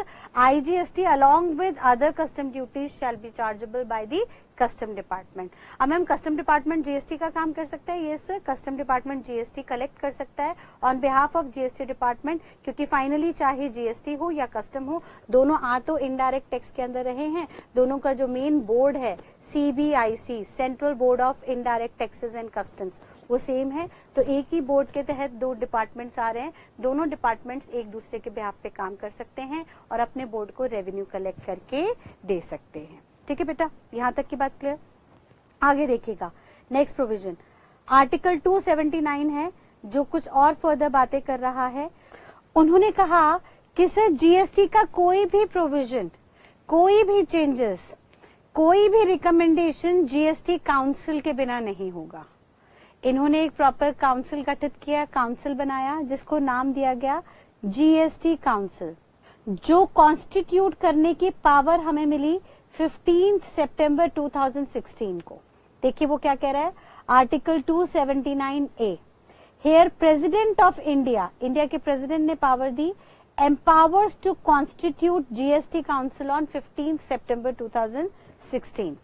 IGST along with other custom duties shall be chargeable by the custom department. अब मैम कस्टम डिपार्टमेंट जीएसटी का काम कर सकता है? Yes sir, custom department GST collect कर सकता है on behalf of GST department, क्योंकि फाइनली चाहे जीएसटी हो या कस्टम हो, दोनों आ तो इनडायरेक्ट टैक्स के अंदर रहे हैं। दोनों का जो मेन बोर्ड है CBIC, central board of indirect taxes and customs, वो सेम है। तो एक ही बोर्ड के तहत दो डिपार्टमेंट्स आ रहे हैं, दोनों डिपार्टमेंट्स एक दूसरे के बिहाफ पे काम कर सकते हैं और अपने बोर्ड को रेवेन्यू कलेक्ट करके दे सकते हैं। ठीक है बेटा, यहां तक की बात क्लियर? आगे देखिएगा नेक्स्ट प्रोविजन आर्टिकल 279 है, जो कुछ और फर्दर बातें कर रहा है। उन्होंने कहा कि सर जीएसटी का कोई भी प्रोविजन, कोई भी चेंजेस, कोई भी रिकमेंडेशन जीएसटी काउंसिल के बिना नहीं होगा। इन्होंने एक प्रॉपर काउंसिल गठित किया, काउंसिल बनाया जिसको नाम दिया गया जीएसटी काउंसिल, जो कॉन्स्टिट्यूट करने की पावर हमें मिली 15 सितंबर 2016 को। देखिए वो क्या कह रहा है, article 279A, here president of India, India के प्रेसिडेंट ने पावर दी, empowers to constitute GST council on 15 सितंबर 2016।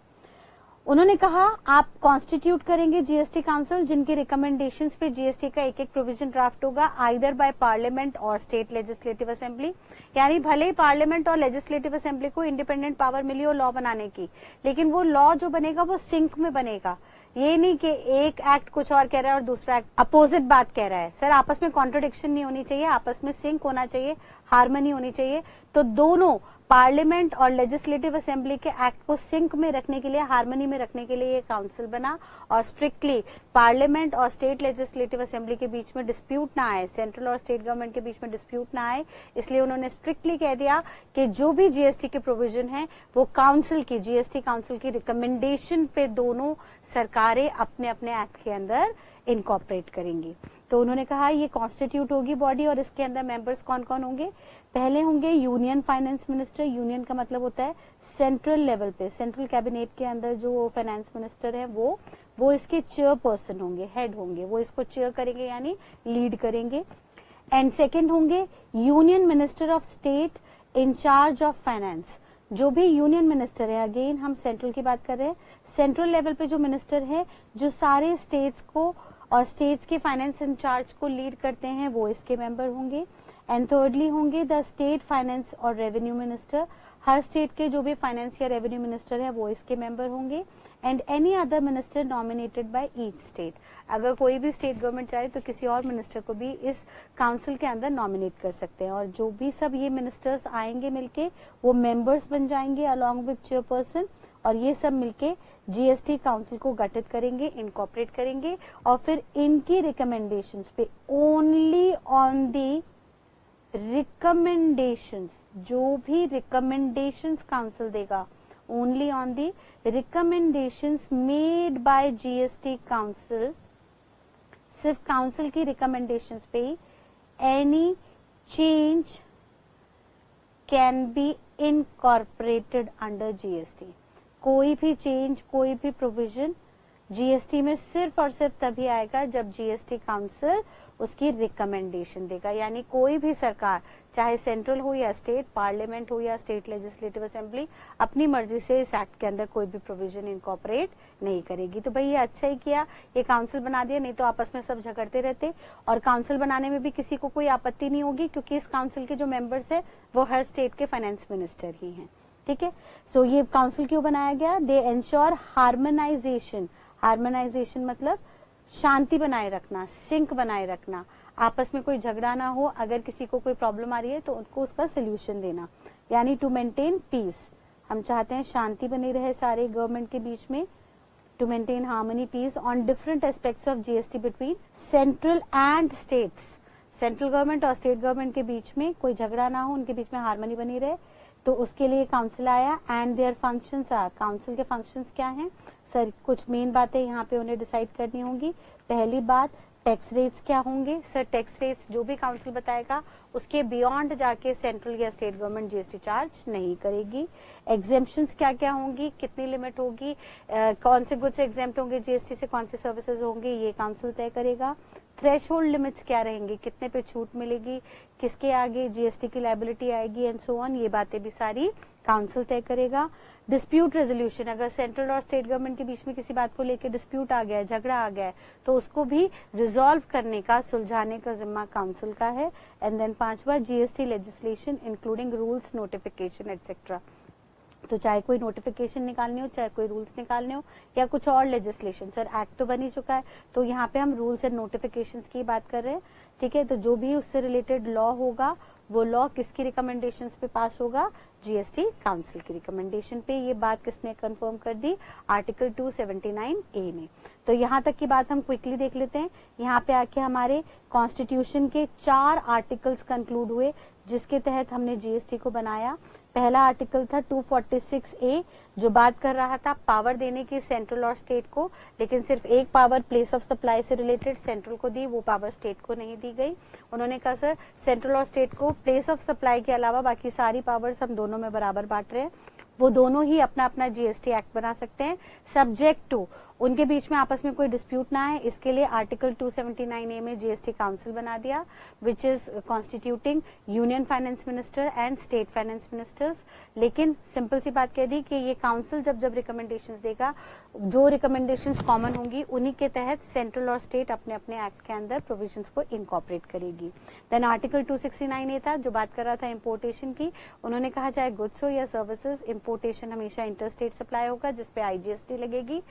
उन्होंने कहा आप कॉन्स्टिट्यूट करेंगे जीएसटी काउंसिल, जिनके रिकमेंडेशंस पे जीएसटी का एक एक प्रोविजन ड्राफ्ट होगा, आइदर बाय पार्लियामेंट और स्टेट लेजिस्लेटिव असेंबली। यानी भले ही पार्लियामेंट और लेजिस्लेटिव असेंबली को इंडिपेंडेंट पावर मिली हो लॉ बनाने की, लेकिन वो लॉ जो बनेगा वो सिंक में बनेगा। ये नहीं कि एक एक्ट कुछ और कह रहा है और दूसरा एक्ट अपोजिट बात कह रहा है। सर आपस में कॉन्ट्रोडिक्शन नहीं होनी चाहिए, आपस में सिंक होना चाहिए, हार्मनी होनी चाहिए। तो दोनों पार्लियामेंट और लेजिस्लेटिव असेंबली के एक्ट को सिंक में रखने के लिए, हार्मनी में रखने के लिए ये काउंसिल बना और स्ट्रिक्टली पार्लियामेंट और स्टेट लेजिस्लेटिव असेंबली के बीच में डिस्प्यूट ना आए, सेंट्रल और स्टेट गवर्नमेंट के बीच में डिस्प्यूट ना आए, इसलिए उन्होंने स्ट्रिक्टली कह दिया कि जो भी जीएसटी के प्रोविजन है वो काउंसिल की, जीएसटी काउंसिल की रिकमेंडेशन पे दोनों सरकारें अपने अपने एक्ट के अंदर इनकॉर्पोरेट करेंगी। तो उन्होंने कहा ये कॉन्स्टिट्यूट होगी बॉडी और इसके अंदर मेंबर्स कौन कौन होंगे। पहले होंगे यूनियन फाइनेंस मिनिस्टर, यूनियन का मतलब होता है सेंट्रल लेवल पे, सेंट्रल कैबिनेट के अंदर जो फाइनेंस मिनिस्टर है वो इसके चेयरपर्सन होंगे, हेड होंगे, वो इसको चेयर करेंगे यानी लीड करेंगे। एंड सेकेंड होंगे union minister of state in charge of finance. जो भी यूनियन मिनिस्टर है, अगेन हम सेंट्रल की बात कर रहे हैं, सेंट्रल लेवल पे जो मिनिस्टर है जो सारे स्टेट्स को और स्टेट्स के फाइनेंस इंचार्ज को लीड करते हैं, वो इसके मेंबर होंगे। एंड थर्डली होंगे द स्टेट फाइनेंस और रेवेन्यू मिनिस्टर, हर स्टेट के जो भी फाइनेंस या रेवेन्यू मिनिस्टर है वो इसके मेंबर होंगे। And any other minister nominated by each state, अगर कोई भी स्टेट गवर्नमेंट चाहे तो किसी और मिनिस्टर को भी इस काउंसिल के अंदर नॉमिनेट कर सकते हैं। और जो भी सब ये मिनिस्टर्स आएंगे मिलके वो मेंबर्स बन जाएंगे अलॉन्ग विद चेयरपर्सन, और ये सब मिलके जीएसटी काउंसिल को गठित करेंगे, इनकॉर्पोरेट करेंगे और फिर इनकी रिकमेंडेशंस पे ओनली ऑन दी रिकमेंडेशंस, जो भी रिकमेंडेशंस काउंसिल देगा, only on the recommendations made by GST council, सिर्फ काउंसिल की रिकमेंडेशंस पे ही any change can be incorporated under GST. कोई भी चेंज, कोई भी प्रोविजन जीएसटी में सिर्फ और सिर्फ तभी आएगा जब जीएसटी काउंसिल उसकी रिकमेंडेशन देगा। यानी कोई भी सरकार, चाहे सेंट्रल हो या स्टेट, पार्लियामेंट हो या स्टेट लेजिस्लेटिव असेंबली, अपनी मर्जी से इस एक्ट के अंदर कोई भी प्रोविजन इनकॉर्पोरेट नहीं करेगी। तो भाई ये अच्छा ही किया, ये काउंसिल बना दिया, नहीं तो आपस में सब झगड़ते रहते। और काउंसिल बनाने में भी किसी को कोई आपत्ति नहीं होगी, क्योंकि इस काउंसिल के जो मेंबर्स है वो हर स्टेट के फाइनेंस मिनिस्टर ही हैं। ठीक है। सो ये काउंसिल क्यों बनाया गया? दे एंश्योर हार्मोनाइजेशन, हार्मोनाइजेशन मतलब शांति बनाए रखना, सिंक बनाए रखना, आपस में कोई झगड़ा ना हो, अगर किसी को कोई प्रॉब्लम आ रही है तो उनको उसका सोल्यूशन देना, यानी टू मेंटेन पीस। हम चाहते हैं शांति बनी रहे सारे गवर्नमेंट के बीच में, to maintain harmony peace on different aspects of GST between central and states। Central government और स्टेट गवर्नमेंट के बीच में कोई झगड़ा ना हो, उनके बीच में हार्मनी बनी रहे, तो उसके लिए काउंसिल आया। And their functions are, council के फंक्शंस क्या हैं सर? कुछ मेन बातें यहाँ पे उन्हें डिसाइड करनी होंगी। पहली बात, टैक्स रेट्स क्या होंगे सर? टैक्स रेट्स जो भी काउंसिल बताएगा उसके बियॉन्ड जाके सेंट्रल या स्टेट गवर्नमेंट जीएसटी चार्ज नहीं करेगी। एग्जेम्पशंस क्या क्या होंगी, कितनी लिमिट होगी, कौन से गुड्स एग्जेम्प्ट होंगे जीएसटी से, कौन से सर्विसेज होंगे, ये काउंसिल तय करेगा। थ्रेशोल्ड लिमिट्स क्या रहेंगी, कितने पे छूट मिलेगी, किसके आगे जीएसटी की लायबिलिटी आएगी एंड सो ऑन, ये बातें भी सारी काउंसिल तय करेगा। डिस्प्यूट रेजोल्यूशन, अगर सेंट्रल और स्टेट गवर्नमेंट के बीच में किसी बात को लेकर डिस्प्यूट आ गया है, झगड़ा आ गया है, तो उसको भी रिजॉल्व करने का, सुलझाने का जिम्मा काउंसिल का है। एंड देन पांचवा, GST legislation including rules, notification etcetera. तो चाहे कोई नोटिफिकेशन निकालने हो, चाहे कोई रूल्स निकालने हो या कुछ और लेजिस्लेशन, सर एक्ट तो बन ही चुका है, तो यहाँ पे हम रूल्स एंड नोटिफिकेशंस की बात कर रहे हैं, ठीक है। तो जो भी उससे रिलेटेड लॉ होगा, वो लॉ किसकी रिकमेंडेशंस पे पास होगा? जीएसटी काउंसिल की रिकमेंडेशन पे। ये बात किसने कंफर्म कर दी? आर्टिकल 279A में। तो यहाँ तक की बात हम क्विकली देख लेते हैं। यहाँ पे आके हमारे कॉन्स्टिट्यूशन के 4 आर्टिकल्स कंक्लूड हुए जिसके तहत हमने जीएसटी को बनाया। पहला आर्टिकल था 246A, जो बात कर रहा था पावर देने की सेंट्रल और स्टेट को, लेकिन सिर्फ एक पावर प्लेस ऑफ सप्लाई से रिलेटेड सेंट्रल को दी, वो पावर स्टेट को नहीं दी गई। उन्होंने कहा सर सेंट्रल और स्टेट को प्लेस ऑफ सप्लाई के अलावा बाकी सारी पावर्स हम दोनों में बराबर बांट रहे हैं, वो दोनों ही अपना अपना जीएसटी एक्ट बना सकते हैं, सब्जेक्ट टू उनके बीच में आपस में कोई डिस्प्यूट ना है। इसके लिए आर्टिकल 279A में जीएसटी काउंसिल बना दिया, which is constituting union finance minister and state finance ministers. लेकिन सिंपल सी बात कह दी कि ये काउंसिल जब जब रिकमेंडेशंस देगा, जो रिकमेंडेशंस कॉमन होंगी उन्हीं के तहत सेंट्रल और स्टेट अपने अपने एक्ट के अंदर प्रोविजंस को इनकॉर्पोरेट करेगी। देन आर्टिकल 269A था जो बात कर रहा था इम्पोर्टेशन की। उन्होंने कहा चाहे गुड्स हो या सर्विसेज, इम्पोर्टेशन हमेशा इंटर स्टेट सप्लाई होगा जिसपे आईजीएसटी लगेगी।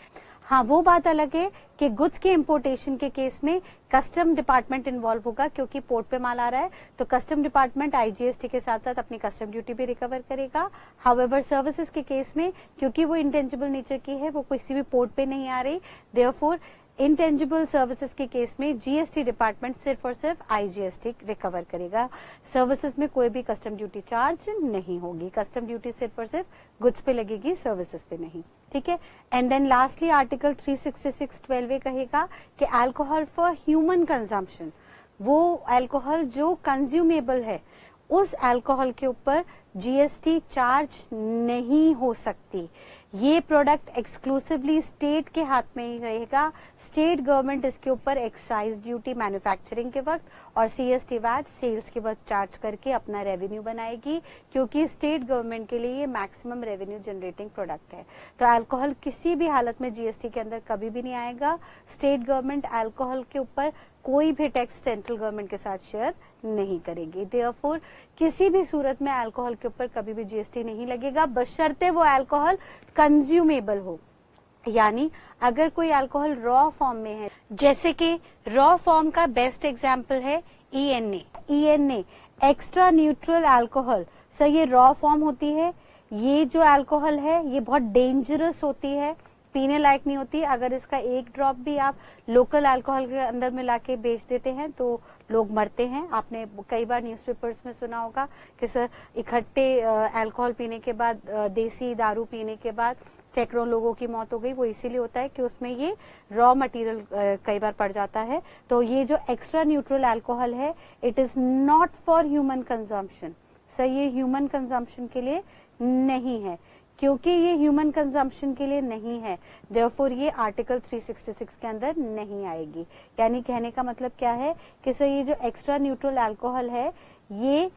हाँ, वो बात अलग है कि गुड्स के इंपोर्टेशन के केस में कस्टम डिपार्टमेंट इन्वॉल्व होगा, क्योंकि पोर्ट पे माल आ रहा है तो कस्टम डिपार्टमेंट आईजीएसटी के साथ साथ अपनी कस्टम ड्यूटी भी रिकवर करेगा। हाउएवर सर्विसेज के केस में क्योंकि वो इंटेंजिबल नेचर की है, वो किसी भी पोर्ट पे नहीं आ रही, देयरफॉर इंटेंजिबल सर्विसेज के केस में जीएसटी डिपार्टमेंट सिर्फ और सिर्फ आईजीएसटी रिकवर करेगा। सर्विसेज में कोई भी कस्टम ड्यूटी चार्ज नहीं होगी, कस्टम ड्यूटी सिर्फ और सिर्फ गुड्स पे लगेगी, सर्विसेज पे नहीं, ठीक है। एंड देन लास्टली आर्टिकल 366(12) कहेगा कि अल्कोहल फॉर ह्यूमन कंजम्पशन, वो अल्कोहल जो कंज्यूमेबल है उस अल्कोहल के ऊपर जीएसटी चार्ज नहीं हो सकती। ये प्रोडक्ट एक्सक्लूसिवली स्टेट के हाथ में ही रहेगा। स्टेट गवर्नमेंट इसके ऊपर एक्साइज ड्यूटी मैन्युफैक्चरिंग के वक्त और सीएसटी वैट सेल्स के वक्त चार्ज करके अपना रेवेन्यू बनाएगी, क्योंकि स्टेट गवर्नमेंट के लिए ये मैक्सिमम रेवेन्यू जनरेटिंग प्रोडक्ट है। तो अल्कोहल किसी भी हालत में जीएसटी के अंदर कभी भी नहीं आएगा। स्टेट गवर्नमेंट अल्कोहल के ऊपर कोई भी टैक्स सेंट्रल गवर्नमेंट के साथ शेयर नहीं करेगी। देयरफॉर किसी भी सूरत में अल्कोहल के ऊपर कभी भी जीएसटी नहीं लगेगा, बशर्ते वो अल्कोहल कंज्यूमेबल हो। यानी अगर कोई अल्कोहल रॉ फॉर्म में है, जैसे कि रॉ फॉर्म का बेस्ट एग्जांपल है ENA extra neutral alcohol. Sir ये रॉ फॉर्म होती है, ये जो अल्कोहल है ये बहुत डेंजरस होती है, पीने लायक नहीं होती। अगर इसका एक ड्रॉप भी आप लोकल अल्कोहल के अंदर मिला के बेच देते हैं तो लोग मरते हैं। आपने कई बार न्यूज़पेपर्स में सुना होगा कि सर इकट्ठे अल्कोहल पीने के बाद, देसी दारू पीने के बाद सैकड़ों लोगों की मौत हो गई। वो इसीलिए होता है कि उसमें ये रॉ मटेरियल कई बार पड़ जाता है। तो ये जो एक्स्ट्रा न्यूट्रल अल्कोहल है, it is not for human consumption. Sir ये ह्यूमन कंजम्पशन के लिए नहीं है। क्योंकि ये ह्यूमन कंजम्पशन के लिए नहीं है, देयरफॉर ये आर्टिकल 366 के अंदर नहीं आएगी। यानी कहने का मतलब क्या है कि सर ये जो एक्स्ट्रा न्यूट्रल अल्कोहल है, ये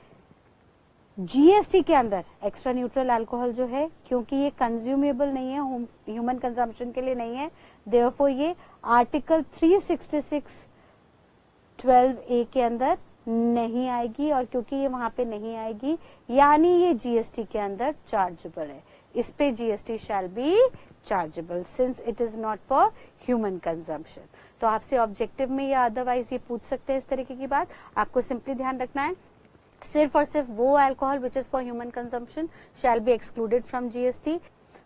जीएसटी के अंदर एक्स्ट्रा न्यूट्रल अल्कोहल जो है, क्योंकि ये कंज्यूमेबल नहीं है, ह्यूमन कंजम्पशन के लिए नहीं है, देयरफॉर ये आर्टिकल 366(12)A के अंदर नहीं आएगी, और क्योंकि ये वहां पे नहीं आएगी यानी ये जीएसटी के अंदर चार्जेबल है, इस पे GST shall be chargeable since it is not for human consumption. तो आपसे ऑब्जेक्टिव में या अदरवाइज ये पूछ सकते हैं इस तरीके की बात, आपको सिंपली ध्यान रखना है सिर्फ और सिर्फ वो alcohol which is for human consumption shall be excluded from GST.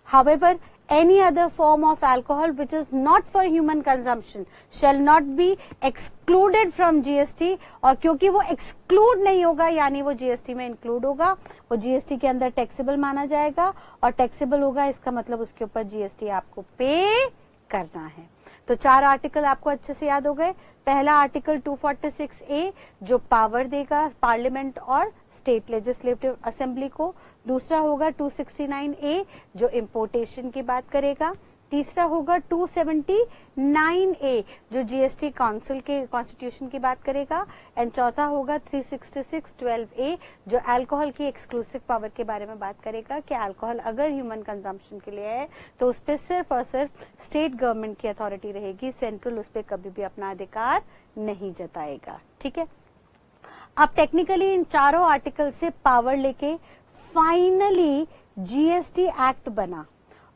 However, any other form of alcohol which is not for human consumption shall not be excluded from GST, और क्योंकि वो exclude नहीं होगा यानी वो GST में include होगा, वो GST के अंदर taxable माना जाएगा, और taxable होगा इसका मतलब उसके ऊपर GST आपको पे करना है। तो 4 आर्टिकल आपको अच्छे से याद हो गए। पहला आर्टिकल 246A जो पावर देगा पार्लियामेंट और स्टेट लेजिस्लेटिव असेंबली को, दूसरा होगा 269A जो इंपोर्टेशन की बात करेगा, तीसरा होगा 279A जो जीएसटी काउंसिल के कॉन्स्टिट्यूशन की बात करेगा, एंड चौथा होगा 366(12)A जो अल्कोहल की एक्सक्लूसिव पावर के बारे में बात करेगा कि अल्कोहल अगर ह्यूमन कंजम्पशन के लिए है तो उस पर सिर्फ और सिर्फ स्टेट गवर्नमेंट की अथॉरिटी रहेगी, सेंट्रल उस पर कभी भी अपना अधिकार नहीं जताएगा। ठीक है, अब टेक्निकली इन चारों आर्टिकल से पावर लेके फाइनली जीएसटी एक्ट बना,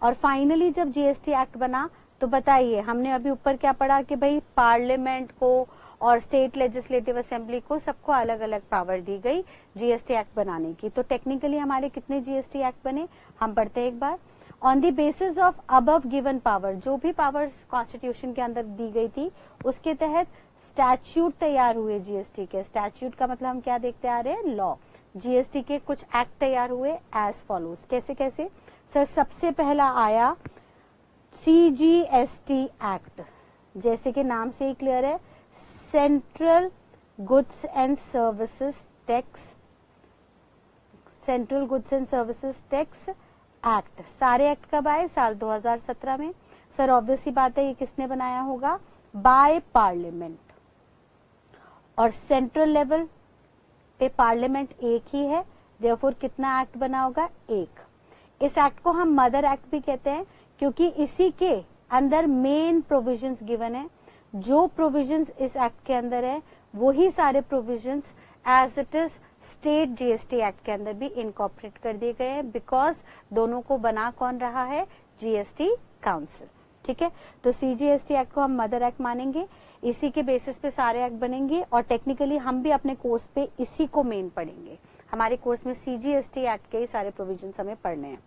और फाइनली जब जीएसटी एक्ट बना तो बताइए हमने अभी ऊपर क्या पढ़ा कि भाई पार्लियामेंट को और स्टेट लेजिस्लेटिव असेंबली को सबको अलग अलग पावर दी गई जीएसटी एक्ट बनाने की। तो टेक्निकली हमारे कितने जीएसटी एक्ट बने हम पढ़ते हैं एक बार। On the basis of above given power, जो भी पावर्स कॉन्स्टिट्यूशन के अंदर दी गई थी उसके तहत स्टैट्यूट तैयार हुए जीएसटी के। स्टैट्यूट का मतलब हम क्या देखते आ रहे हैं, लॉ। जीएसटी के कुछ एक्ट तैयार हुए एज फॉलोज। कैसे कैसे सर? सबसे पहला आया सीजीएसटी एक्ट, जैसे कि नाम से ही क्लियर है, central goods and services tax, central goods and services tax act. सारे एक्ट कब आए? साल 2017 में। सर ऑब्वियस ही बात है ये किसने बनाया होगा? बाय पार्लियामेंट, और सेंट्रल लेवल पे पार्लियामेंट एक ही है, देयरफॉर कितना एक्ट बना होगा? एक। इस एक्ट को हम मदर एक्ट भी कहते हैं क्योंकि इसी के अंदर मेन प्रोविजंस गिवन है। जो प्रोविजंस इस एक्ट के अंदर है वही सारे provisions as it is state GST act के अंदर भी इनकॉर्पोरेट कर दिए गए हैं, बिकॉज दोनों को बना कौन रहा है? GST council. ठीक है, तो सीजीएसटी एक्ट को हम मदर एक्ट मानेंगे, इसी के बेसिस पे सारे एक्ट बनेंगे, और टेक्निकली हम भी अपने कोर्स पे इसी को मेन पढ़ेंगे। हमारे कोर्स में सीजीएसटी एक्ट के ही सारे प्रोविजंस हमें पढ़ने हैं।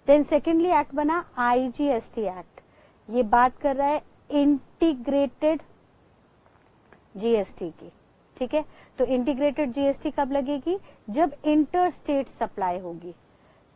देन सेकेंडली एक्ट बना आईजीएसटी एक्ट, ये बात कर रहा है इंटीग्रेटेड जीएसटी की। ठीक है, तो इंटीग्रेटेड जीएसटी कब लगेगी? जब इंटर स्टेट सप्लाई होगी।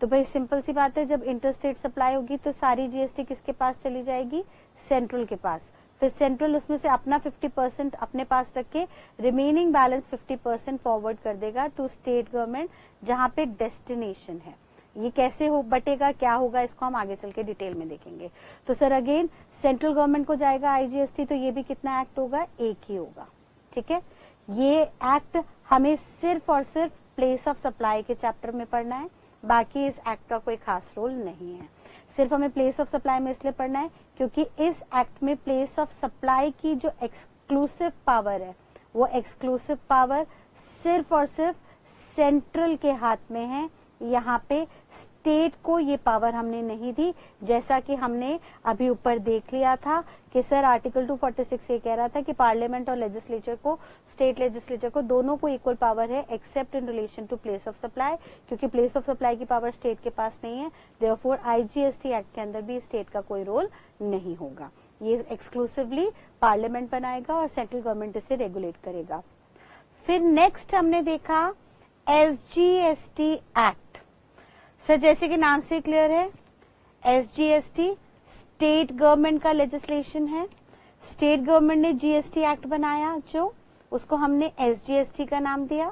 तो भाई सिंपल सी बात है, जब इंटर स्टेट सप्लाई होगी तो सारी जीएसटी किसके पास चली जाएगी? सेंट्रल के पास। फिर सेंट्रल उसमें से अपना 50% अपने पास रख के रिमेनिंग बैलेंस 50% फॉरवर्ड कर देगा टू स्टेट गवर्नमेंट जहां पे डेस्टिनेशन है। ये कैसे हो बटेगा, क्या होगा, इसको हम आगे चल के डिटेल में देखेंगे। तो सर अगेन सेंट्रल गवर्नमेंट को जाएगा आईजीएसटी, तो ये भी कितना एक्ट होगा? एक ही होगा। ठीक है, ये एक्ट हमें सिर्फ और सिर्फ प्लेस ऑफ सप्लाई के चैप्टर में पढ़ना है, बाकी इस एक्ट का कोई खास रोल नहीं है। सिर्फ हमें प्लेस ऑफ सप्लाई में इसलिए पढ़ना है क्योंकि इस एक्ट में प्लेस ऑफ सप्लाई की जो एक्सक्लूसिव पावर है वो एक्सक्लूसिव पावर सिर्फ और सिर्फ सेंट्रल के हाथ में है। यहाँ पे स्टेट को ये पावर हमने नहीं दी, जैसा कि हमने अभी ऊपर देख लिया था कि सर आर्टिकल 246 ये कह रहा था कि पार्लियामेंट और लेजिस्लेचर को, स्टेट लेजिस्लेचर को, दोनों को इक्वल पावर है except in relation to place of supply, क्योंकि प्लेस ऑफ सप्लाई की पावर स्टेट के पास नहीं है। देयरफॉर आईजीएसटी एक्ट के अंदर भी स्टेट का कोई रोल नहीं होगा, ये एक्सक्लूसिवली पार्लियामेंट बनाएगा और सेंट्रल गवर्नमेंट इसे रेगुलेट करेगा। फिर नेक्स्ट हमने देखा एसजीएसटी एक्ट। सर जैसे कि नाम से क्लियर है, एसजीएसटी स्टेट गवर्नमेंट का लेजिस्लेशन है। स्टेट गवर्नमेंट ने जीएसटी एक्ट बनाया जो उसको हमने एसजीएसटी का नाम दिया।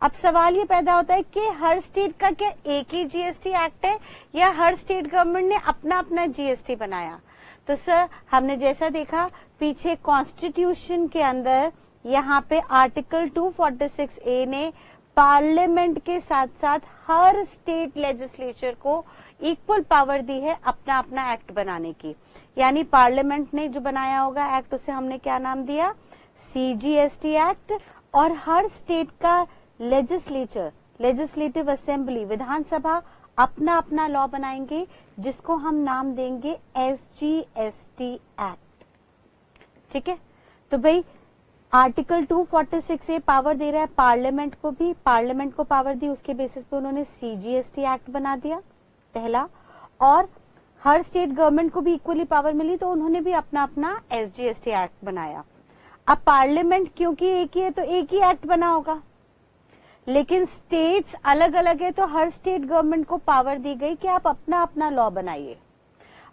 अब सवाल ये पैदा होता है कि हर स्टेट का क्या एक ही जीएसटी एक्ट है या हर स्टेट गवर्नमेंट ने अपना अपना जीएसटी बनाया? तो सर हमने जैसा देखा पीछे कॉन्स्टिट्यूशन के अंदर यहाँ पे आर्टिकल 246A ने पार्लियामेंट के साथ साथ हर स्टेट लेजिस्लेचर को इक्वल पावर दी है अपना अपना एक्ट बनाने की। यानी पार्लियामेंट ने जो बनाया होगा एक्ट उसे हमने क्या नाम दिया? सीजीएसटी एक्ट, और हर स्टेट का लेजिस्लेचर, लेजिस्लेटिव असेंबली, विधानसभा अपना अपना लॉ बनाएंगे जिसको हम नाम देंगे SGST एक्ट। ठीक है, तो भाई आर्टिकल 246 पावर दे रहा है पार्लियामेंट को भी, पार्लियामेंट को पावर दी, उसके बेसिस पे उन्होंने CGST एक्ट बना दिया पहला, और हर स्टेट गवर्नमेंट को भी इक्वली पावर मिली तो उन्होंने भी अपना अपना SGST एक्ट बनाया। अब पार्लियामेंट क्योंकि एक ही है तो एक ही एक्ट बना होगा, लेकिन स्टेट्स अलग अलग है तो हर स्टेट गवर्नमेंट को पावर दी गई कि आप अपना अपना लॉ बनाइए।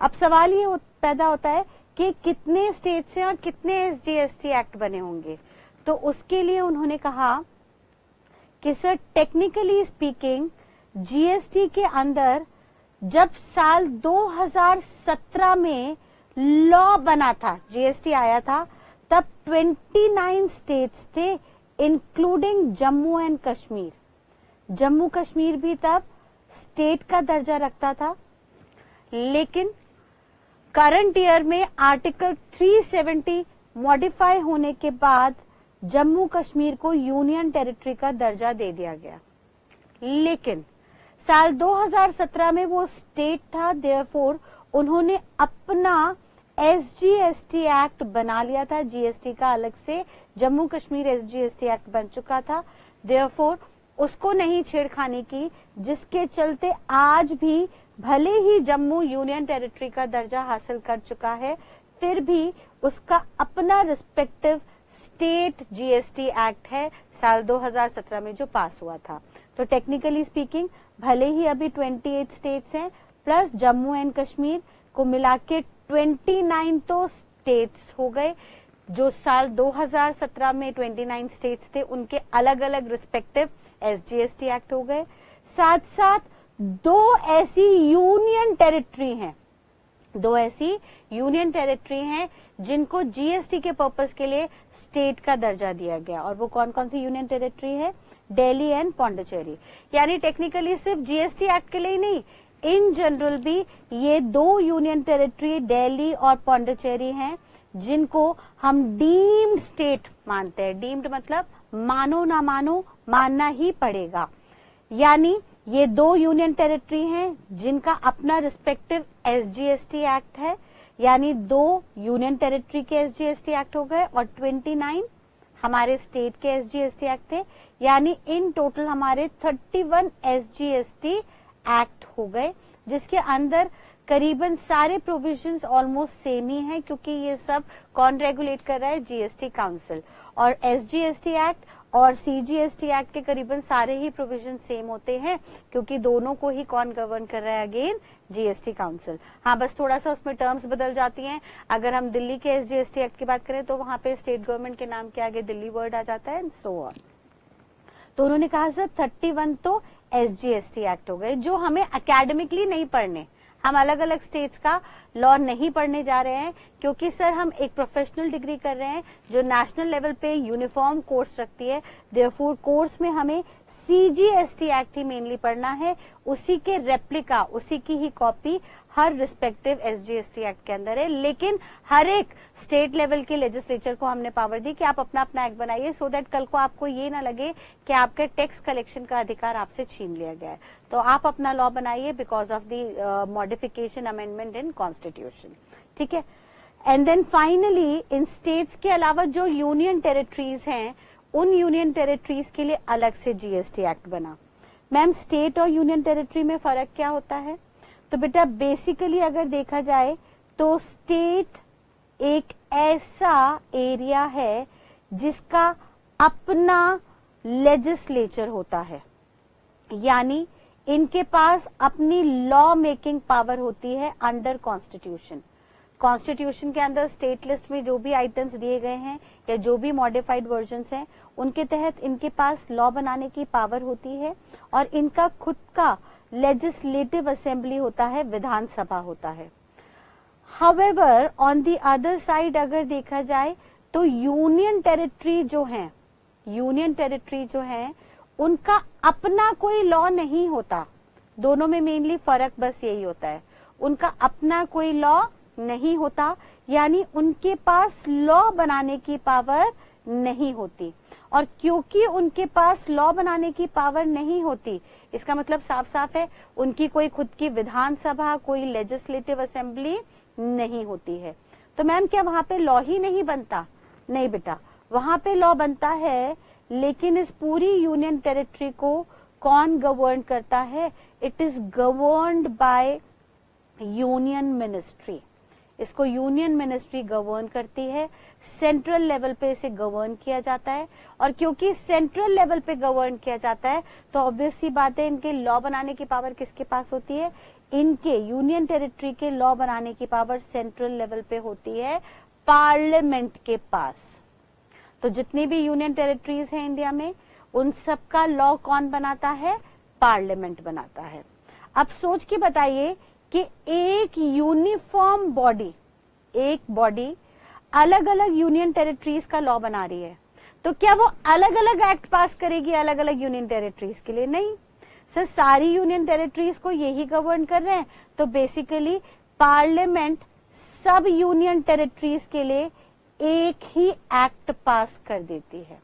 अब सवाल ये पैदा होता है कि कितने स्टेट्स हैं और कितने SGST एक्ट बने होंगे, तो उसके लिए उन्होंने कहा कि सर टेक्निकली स्पीकिंग GST के अंदर जब साल 2017 में लॉ बना था, GST आया था, तब 29 स्टेट्स थे इंक्लूडिंग जम्मू एंड कश्मीर। जम्मू कश्मीर भी तब स्टेट का दर्जा रखता था, लेकिन करंट ईयर में आर्टिकल 370 मॉडिफाई होने के बाद जम्मू कश्मीर को यूनियन टेरिटरी का दर्जा दे दिया गया। लेकिन साल 2017 में वो स्टेट था, देयरफॉर उन्होंने अपना SGST एक्ट बना लिया था, GST का अलग से जम्मू कश्मीर SGST एक्ट बन चुका था, देयरफॉर उसको नहीं छेड़खानी की, जिसके चलते आज भी भले ही जम्मू यूनियन टेरिटरी का दर्जा हासिल कर चुका है, फिर भी उसका अपना रिस्पेक्टिव स्टेट GST एक्ट है साल 2017 में जो पास हुआ था। तो टेक्निकली स्पीकिंग भले ही अभी 28 स्टेट्स हैं प्लस जम्मू एंड कश्मीर को मिला के 29 तो स्टेट्स हो गए, जो साल 2017 में 29 स्टेट्स थे उनके अलग अलग रिस्पेक्टिव SGST एक्ट हो गए। साथ साथ दो ऐसी यूनियन टेरिटरी हैं जिनको GST के पर्पस के लिए स्टेट का दर्जा दिया गया, और वो कौन कौन सी यूनियन टेरिटरी है? दिल्ली एंड पौंडीचेरी। यानी टेक्निकली सिर्फ GST एक्ट के लिए ही नहीं, इन जनरल भी ये दो यूनियन टेरिटरी दिल्ली और पौंडीचेरी हैं जिनको हम डीम्ड स्टेट मानते हैं। डीम्ड मतलब मानो ना मानो, मानना ही पड़ेगा। यानी ये दो यूनियन टेरिटरी हैं जिनका अपना रिस्पेक्टिव SGST एक्ट है, यानी दो यूनियन टेरिटरी के SGST एक्ट हो गए और 29 हमारे स्टेट के SGST एक्ट थे, यानी इन टोटल हमारे 31 SGST एक्ट हो गए, जिसके अंदर करीबन सारे प्रोविजंस ऑलमोस्ट सेम ही हैं, क्योंकि ये सब कौन रेगुलेट कर रहा है? GST council. और SGST एक्ट और CGST एक्ट के करीबन सारे ही प्रोविजन सेम होते हैं, क्योंकि दोनों को ही कौन गवर्न कर रहा है? Again GST council. हाँ, बस थोड़ा सा उसमें टर्म्स बदल जाती हैं। अगर हम दिल्ली के SGST एक्ट की बात करें तो वहां पे स्टेट गवर्नमेंट के नाम के आगे दिल्ली वर्ड आ जाता है, एंड सो ऑन। तो उन्होंने कहा सर 31 तो SGST एक्ट हो गए, जो हमें एकेडमिकली नहीं पढ़ने। हम अलग अलग स्टेट्स का लॉ नहीं पढ़ने जा रहे हैं, क्योंकि सर हम एक प्रोफेशनल डिग्री कर रहे हैं जो नेशनल लेवल पे यूनिफॉर्म कोर्स रखती है। देयरफॉर कोर्स में हमें CGST एक्ट ही मेनली पढ़ना है, उसी के रेप्लिका, उसी की ही कॉपी हर रिस्पेक्टिव SGST एक्ट के अंदर है। लेकिन हर एक स्टेट लेवल के लेजिस्लेचर को हमने पावर दी कि आप अपना अपना एक्ट बनाइए, सो दैट कल को आपको ये ना लगे कि आपके टैक्स कलेक्शन का अधिकार आपसे छीन लिया गया है। तो आप अपना लॉ बनाइए because of the modification amendment in constitution. ठीक है, एंड देन फाइनली इन स्टेट्स के अलावा जो यूनियन टेरिटरीज हैं, उन यूनियन टेरिटरीज के लिए अलग से GST एक्ट बना। मैम, स्टेट और यूनियन टेरिटरी में फर्क क्या होता है? तो बेटा बेसिकली अगर देखा जाए तो स्टेट एक ऐसा एरिया है जिसका अपना लेजिस्लेचर होता है, यानी इनके पास अपनी लॉ मेकिंग पावर होती है अंडर कॉन्स्टिट्यूशन। कॉन्स्टिट्यूशन के अंदर स्टेट लिस्ट में जो भी आइटम्स दिए गए हैं या जो भी मॉडिफाइड वर्जन्स हैं, उनके तहत इनके पास लॉ बनाने की पावर होती है, और इनका खुद का लेजिस्लेटिव असेंबली होता है, विधानसभा होता है। However on the other side अगर देखा जाए तो यूनियन टेरिटरी जो है उनका अपना कोई लॉ नहीं होता। दोनों में मेनली फर्क बस यही होता है, उनका अपना कोई लॉ नहीं होता, यानी उनके पास लॉ बनाने की पावर नहीं होती। और क्योंकि उनके पास लॉ बनाने की पावर नहीं होती, इसका मतलब साफ साफ है उनकी कोई खुद की विधानसभा, कोई लेजिस्लेटिव असेंबली नहीं होती है। तो मैम क्या वहां पे लॉ ही नहीं बनता? नहीं बेटा, वहां पे लॉ बनता है, लेकिन इस पूरी यूनियन टेरिटरी को कौन गवर्न करता है? It is governed by union ministry. इसको यूनियन मिनिस्ट्री गवर्न करती है, सेंट्रल लेवल पे इसे गवर्न किया जाता है। और क्योंकि सेंट्रल लेवल पे गवर्न किया जाता है तो ऑब्वियस सी बात है इनके लॉ बनाने की पावर किसके पास होती है? इनके यूनियन टेरिटरी के लॉ बनाने की पावर सेंट्रल लेवल पे होती है, पार्लियामेंट के पास। तो जितनी भी यूनियन टेरिटरीज हैं इंडिया में, उन सबका लॉ कौन बनाता है? पार्लियामेंट बनाता है। अब सोच के बताइए कि एक यूनिफॉर्म बॉडी, एक बॉडी अलग अलग यूनियन टेरिटरीज का लॉ बना रही है, तो क्या वो अलग अलग एक्ट पास करेगी अलग अलग यूनियन टेरिटरीज के लिए? नहीं सर, सारी यूनियन टेरिटरीज को यही गवर्न कर रहे हैं। तो बेसिकली पार्लियामेंट सब यूनियन टेरिटरीज के लिए एक ही एक्ट पास कर देती है,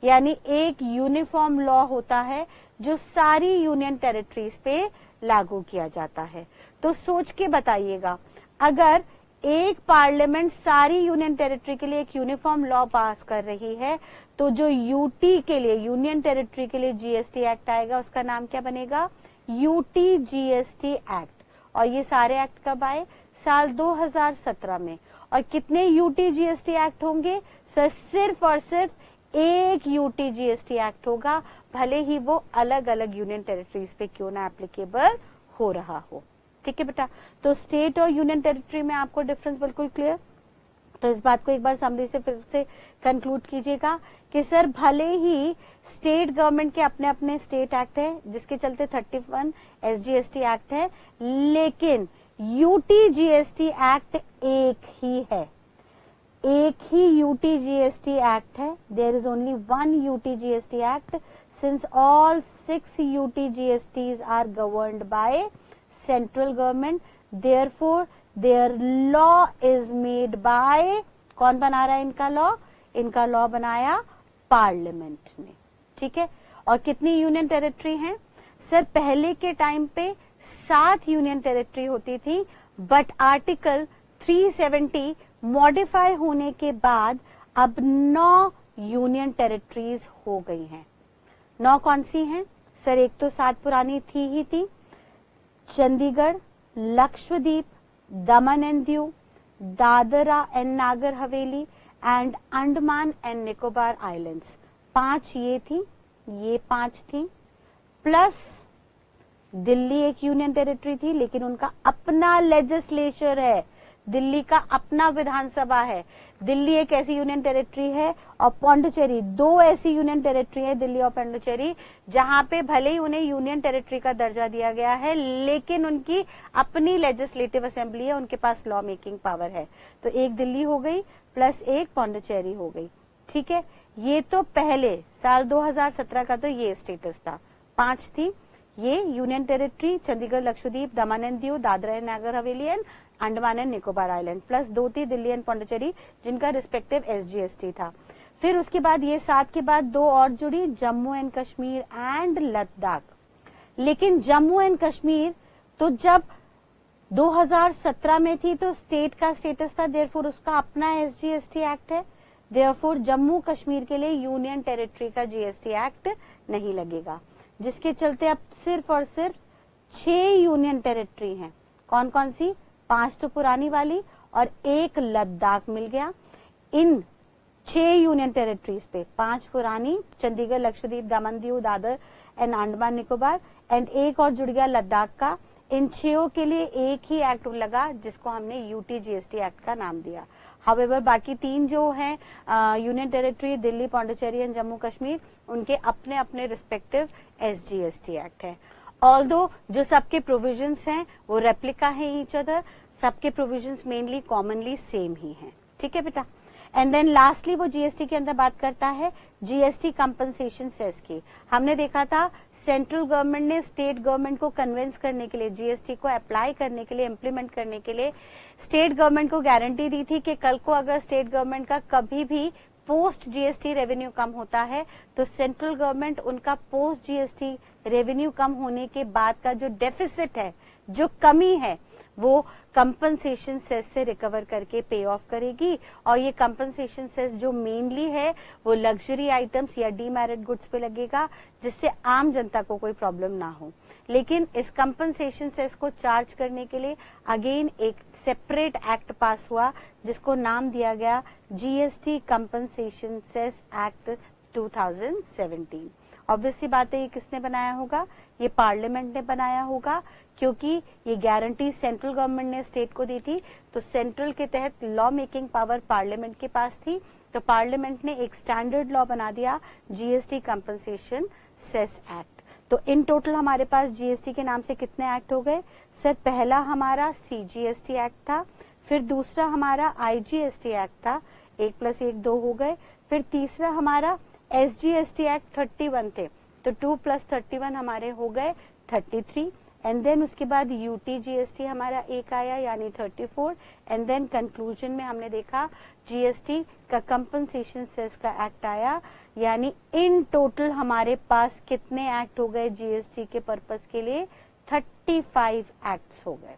यानी एक यूनिफॉर्म लॉ होता है जो सारी यूनियन टेरिटरीज पे लागू किया जाता है। तो सोच के बताइएगा, अगर एक पार्लियामेंट सारी यूनियन टेरिटरी के लिए एक यूनिफॉर्म लॉ पास कर रही है, तो जो यूटी के लिए, यूनियन टेरिटरी के लिए जीएसटी एक्ट आएगा, उसका नाम क्या बनेगा? UT GST act. और ये सारे एक्ट कब आए? साल 2017 में। और कितने यूटी जीएसटी एक्ट होंगे? सर सिर्फ और सिर्फ एक यूटी जीएसटी एक्ट होगा, भले ही वो अलग अलग यूनियन टेरिटरीज पे क्यों ना एप्लीकेबल हो रहा हो। ठीक है बेटा, तो स्टेट और यूनियन टेरिटरी में आपको डिफरेंस बिल्कुल क्लियर। तो इस बात को एक बार समरी से फिर से कंक्लूड कीजिएगा कि सर भले ही स्टेट गवर्नमेंट के अपने अपने स्टेट एक्ट है, जिसके चलते 31 एसजीएसटी एक्ट है, लेकिन यूटी जीएसटी एक्ट एक ही है, एक ही यूटी जीएसटी एक्ट है। There is only one UT GST act, since all 6 UT GSTs are governed by central government, therefore their law is made by, कौन बना रहा है इनका लॉ? इनका लॉ बनाया पार्लियामेंट ने। ठीक है, और कितनी यूनियन टेरिटरी हैं? सर पहले के टाइम पे 7 यूनियन टेरिटरी होती थी, बट आर्टिकल 370 मॉडिफाई होने के बाद अब 9 यूनियन टेरिटरीज हो गई हैं। 9 कौन सी हैं? सर एक तो 7 पुरानी थी ही थी, चंडीगढ़, लक्षद्वीप, दमन and Diu, Dadra and Nagar Haveli and Andaman and Nicobar islands. 5 ये थी, ये 5 थी, प्लस दिल्ली एक यूनियन टेरिटरी थी, लेकिन उनका अपना लेजिस्लेचर है, दिल्ली का अपना विधानसभा है। दिल्ली एक ऐसी यूनियन टेरिटरी है, और पौंडीचेरी 2 ऐसी यूनियन टेरिटरी है, दिल्ली और पौंडीचेरी, जहां पे भले ही उन्हें यूनियन टेरिटरी का दर्जा दिया गया है, लेकिन उनकी अपनी लेजिस्लेटिव असेंबली है, उनके पास लॉ मेकिंग पावर है। तो एक दिल्ली हो गई प्लस एक पौंडीचेरी हो गई। ठीक है, ये तो पहले साल 2017 का तो ये स्टेटस था। 5 थी ये union territory, Chandigarh, Lakshadweep, Daman and Diu, Dadra and Nagar Haveli and Andaman and Nicobar island, plus 2 थी दिल्ली एंड पौंडीचेरी, जिनका रिस्पेक्टिव एसजीएसटी था। फिर उसके बाद ये 7 के बाद 2 और जुड़ी, जम्मू एंड कश्मीर एंड लद्दाख। लेकिन जम्मू एंड कश्मीर तो जब 2017 में थी तो स्टेट का स्टेटस था, देयरफॉर उसका अपना एसजीएसटी एक्ट है, देयरफॉर जम्मू कश्मीर के लिए यूनियन टेरिटरी का जीएसटी एक्ट नहीं लगेगा, जिसके चलते अब सिर्फ और सिर्फ 6 यूनियन टेरिटरी हैं। कौन कौन सी? 5 तो पुरानी वाली और 1 लद्दाख मिल गया। इन 6 यूनियन टेरिटरीज पे 5 पुरानी, चंडीगढ़, लक्षद्वीप, दमन दीव, दादर एंड अंडमान निकोबार, एंड 1 और जुड़ गया लद्दाख का। इन 6 के लिए एक ही एक्ट लगा, जिसको हमने यूटी जीएसटी एक्ट का नाम दिया। हाउएवर बाकी 3 जो हैं union territory, Delhi, Pondicherry and Jammu Kashmir, उनके अपने अपने रिस्पेक्टिव एसजीएसटी एक्ट है। ऑल्दो जो सबके प्रोविजंस हैं वो रेप्लिका है ईच अदर, सबके प्रोविजंस मेनली कॉमनली सेम ही हैं। ठीक है बेटा, एंड देन लास्टली वो जीएसटी के अंदर बात करता है जीएसटी कंपनसेशन सेस की। हमने देखा था सेंट्रल गवर्नमेंट ने स्टेट गवर्नमेंट को कन्विंस करने के लिए, जीएसटी को अप्लाई करने के लिए, इम्प्लीमेंट करने के लिए स्टेट गवर्नमेंट को गारंटी दी थी कि कल को अगर स्टेट गवर्नमेंट का कभी भी पोस्ट जीएसटी रेवेन्यू कम होता है तो सेंट्रल गवर्नमेंट उनका पोस्ट जीएसटी रेवेन्यू कम होने के बाद का जो डेफिसिट है, जो कमी है, वो कंपनसेशन सेस से रिकवर करके पे ऑफ करेगी। और ये कंपनसेशन सेस जो मेनली है वो लग्जरी आइटम्स या डीमेरिट गुड्स पे लगेगा, जिससे आम जनता को कोई प्रॉब्लम ना हो। लेकिन इस कंपनसेशन सेस को चार्ज करने के लिए अगेन एक सेपरेट एक्ट पास हुआ जिसको नाम दिया गया GST compensation cess act 2017। Obviously बात है, ये किसने बनाया होगा? ये पार्लियामेंट ने बनाया होगा, क्योंकि ये गारंटी सेंट्रल गवर्नमेंट ने स्टेट को दी थी। तो सेंट्रल के तहत लॉ मेकिंग पावर पार्लियामेंट के पास थी, तो पार्लियामेंट ने एक स्टैंडर्ड लॉ बना दिया, जीएसटी कंपनसेशन सेस एक्ट। तो इन टोटल हमारे पास जीएसटी के नाम से कितने एक्ट हो गए सर? पहला हमारा सीजीएसटी एक्ट था, फिर दूसरा हमारा आईजीएसटी एक्ट था, 1 + 1 2 हो गए, फिर तीसरा हमारा एसजीएसटी एक्ट 31 थे, तो 2 + 31 हमारे हो गए 33। एंड देन उसके बाद यूटीजीएसटी हमारा एक आया यानी 34। एंड देन कंक्लूजन में हमने देखा जीएसटी का कंपनसेशन सेस का एक्ट आया, यानी इन टोटल हमारे पास कितने एक्ट हो गए जीएसटी के पर्पस के लिए? 35 एक्ट्स हो गए।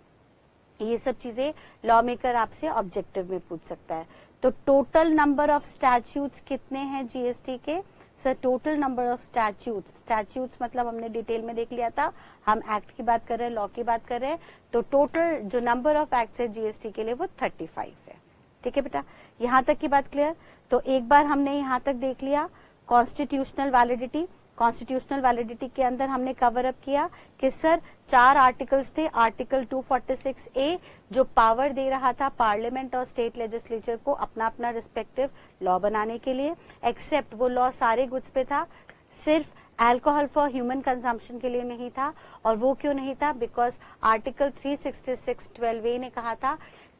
ये सब चीजें लॉ मेकर आपसे ऑब्जेक्टिव में पूछ सकता है। तो टोटल नंबर ऑफ स्टैट्यूट्स कितने हैं जीएसटी के? Sir total number of statutes मतलब हमने डिटेल में देख लिया था, हम एक्ट की बात कर रहे हैं, लॉ की बात कर रहे हैं। तो टोटल जो नंबर ऑफ एक्ट्स है जीएसटी के लिए वो 35 है। ठीक है बेटा, यहाँ तक की बात क्लियर? तो एक बार हमने यहाँ तक देख लिया कॉन्स्टिट्यूशनल वैलिडिटी। कॉन्स्टिट्यूशनल वैलिडिटी के अंदर हमने कवर अप किया कि सर 4 आर्टिकल्स थे। आर्टिकल 246A जो पावर दे रहा था पार्लियामेंट और स्टेट लेजिस्लेचर को अपना अपना रिस्पेक्टिव लॉ बनाने के लिए, एक्सेप्ट वो लॉ सारे गुड्स पे था, सिर्फ अल्कोहल फॉर ह्यूमन कंजम्पशन के लिए नहीं था। और वो क्यों नहीं था? बिकॉज आर्टिकल 366(12)A ने कहा था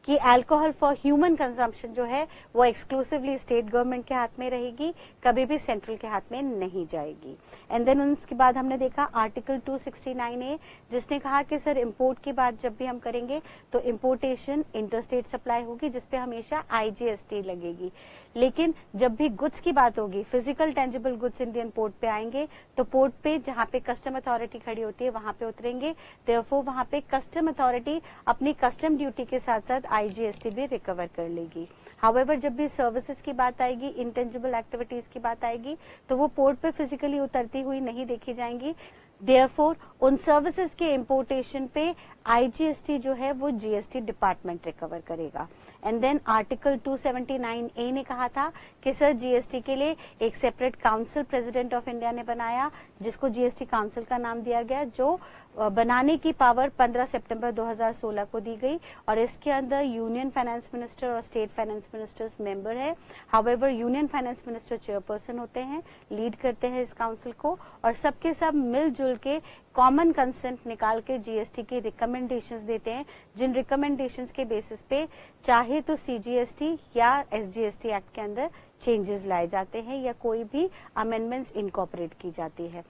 कि अल्कोहल फॉर ह्यूमन कंजम्पशन जो है वो एक्सक्लूसिवली स्टेट गवर्नमेंट के हाथ में रहेगी, कभी भी सेंट्रल के हाथ में नहीं जाएगी। एंड देन उसके बाद हमने देखा आर्टिकल 269A जिसने कहा कि सर इंपोर्ट की बात जब भी हम करेंगे तो इंपोर्टेशन इंटरस्टेट सप्लाई होगी, जिसपे हमेशा आईजीएसटी लगेगी। लेकिन जब भी गुड्स की बात होगी, physical tangible goods Indian port पे आएंगे तो पोर्ट पे जहाँ पे कस्टम अथॉरिटी खड़ी होती है वहां पे उतरेंगे, देयरफॉर वहां पे कस्टम अथॉरिटी अपनी कस्टम ड्यूटी के साथ साथ आईजीएसटी भी रिकवर कर लेगी। हाउएवर जब भी सर्विसेज की बात आएगी, इंटेंजिबल एक्टिविटीज की बात आएगी, तो वो पोर्ट पे फिजिकली उतरती हुई नहीं देखी जाएंगी। देयरफॉर उन सर्विसेज के इंपोर्टेशन पे आईजीएसटी जो है वो जीएसटी डिपार्टमेंट रिकवर करेगा। एंड देन आर्टिकल 279A ने कहा था कि सर जीएसटी के लिए एक separate council president of India ने बनाया, जिसको जीएसटी काउंसिल का नाम दिया गया, जो बनाने की पावर 15 सितंबर 2016 को दी गई। और इसके अंदर यूनियन फाइनेंस मिनिस्टर और स्टेट फाइनेंस मिनिस्टर्स मेंबर है। However union finance minister chairperson होते हैं, लीड करते हैं इस काउंसिल को, और सबके सब मिलजुल के कॉमन कंसेंट निकाल के जीएसटी की रिकमेंडेशंस देते हैं, जिन रिकमेंडेशंस के बेसिस पे चाहे तो सीजीएसटी या एसजीएसटी एक्ट के अंदर चेंजेस लाए जाते हैं या कोई भी अमेंडमेंट्स इनकॉर्पोरेट की जाती है।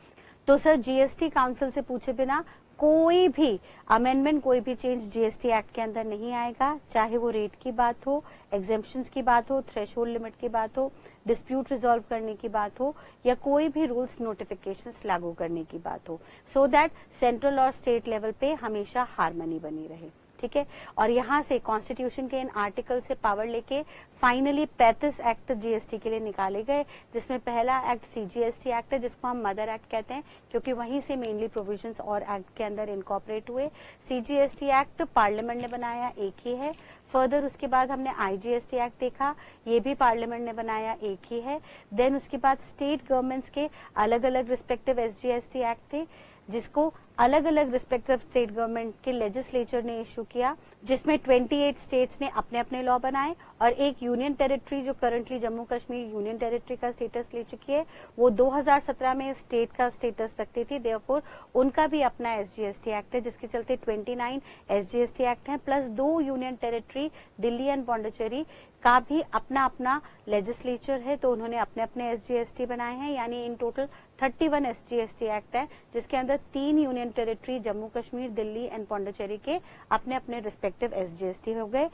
तो सर जीएसटी काउंसिल से पूछे बिना कोई भी अमेंडमेंट, कोई भी चेंज जीएसटी एक्ट के अंदर नहीं आएगा, चाहे वो रेट की बात हो, एग्जेम्पशंस की बात हो, थ्रेशोल्ड लिमिट की बात हो, डिस्प्यूट रिजॉल्व करने की बात हो, या कोई भी रूल्स नोटिफिकेशंस लागू करने की बात हो, सो दैट सेंट्रल और स्टेट लेवल पे हमेशा हार्मनी बनी रहे। ठीक है, और यहाँ से कॉन्स्टिट्यूशन के इन आर्टिकल से पावर लेके फाइनली 35 एक्ट जीएसटी के लिए निकाले गए, जिसमें पहला एक्ट सीजीएसटी एक्ट है, जिसको हम मदर एक्ट कहते हैं क्योंकि वहीं से मेनली प्रोविजंस और एक्ट के अंदर इनकॉर्पोरेट हुए। सीजीएसटी एक्ट पार्लियामेंट ने बनाया, एक ही है। फर्दर उसके बाद हमने आईजीएसटी एक्ट देखा, ये भी पार्लियामेंट ने बनाया, एक ही है। देन उसके बाद स्टेट गवर्नमेंट्स के अलग अलग रिस्पेक्टिव एसजीएसटी एक्ट थे, जिसको अलग अलग रिस्पेक्टिव स्टेट गवर्नमेंट के लेजिस्लेचर ने इशू किया, जिसमें 28 स्टेट्स ने अपने अपने लॉ बनाए, और एक यूनियन टेरिटरी जो currently Jammu Kashmir union territory का स्टेटस ले चुकी है, वो 2017 में स्टेट का स्टेटस रखती थी। देयरफॉर उनका भी अपना एसजीएसटी एक्ट है, जिसके चलते 29 एसजीएसटी एक्ट है, plus 2 union territory Delhi and Pondicherry का भी अपना अपना लेजिस्लेचर है, तो उन्होंने अपने अपने एसजीएसटी बनाए हैं। यानी इन टोटल 31 एसजीएसटी एक्ट है, जिसके अंदर 3 union territory Jammu Kashmir, Delhi and Pondicherry के अपने अपने रिस्पेक्टिव एसजीएसटी हो गए।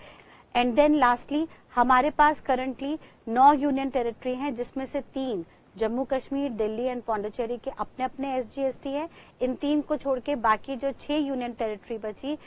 एंड देन लास्टली हमारे पास करंटली 9 यूनियन टेरिटरी हैं, जिसमें से 3 जम्मू कश्मीर, दिल्ली एंड पौंडीचेरी के अपने अपने SGST है। इन 3 को छोड़ के बाकी जो 6 यूनियन टेरिटरी बची,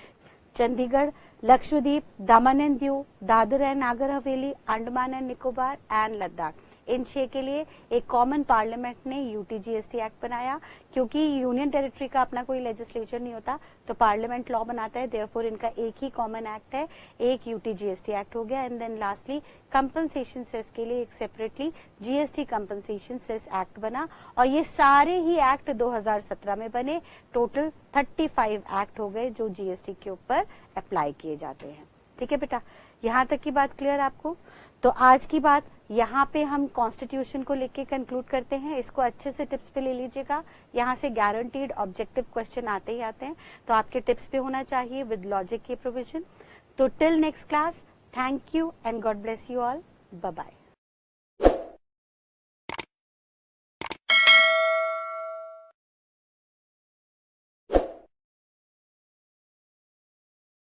चंडीगढ़, लक्षद्वीप, दमन and Diu, Dadar and Nagar Haveli, Andaman and Nicobar and Ladakh, इन 6 के लिए एक कॉमन पार्लियामेंट ने UTGST एक्ट बनाया। क्योंकि यूनियन टेरिटरी का अपना कोई लेजिस्लेचर नहीं होता तो पार्लियामेंट लॉ बनाता है, देयरफॉर इनका एक ही कॉमन एक्ट है, एक UTGST एक्ट हो गया। And then lastly compensation cess के लिए एक separately GST compensation cess act बना, और ये सारे ही एक्ट 2017 में बने। टोटल 35 एक्ट हो गए जो GST के ऊपर अप्लाई किए जाते हैं। ठीक है बेटा, यहाँ तक की बात क्लियर आपको? तो आज की बात यहाँ पे हम कॉन्स्टिट्यूशन को लेके कंक्लूड करते हैं। इसको अच्छे से टिप्स पे ले लीजिएगा, यहाँ से गारंटीड ऑब्जेक्टिव क्वेश्चन आते ही आते हैं, तो आपके टिप्स पे होना चाहिए विद लॉजिक के प्रोविजन। तो till next class, thank you and God bless you all, bye bye.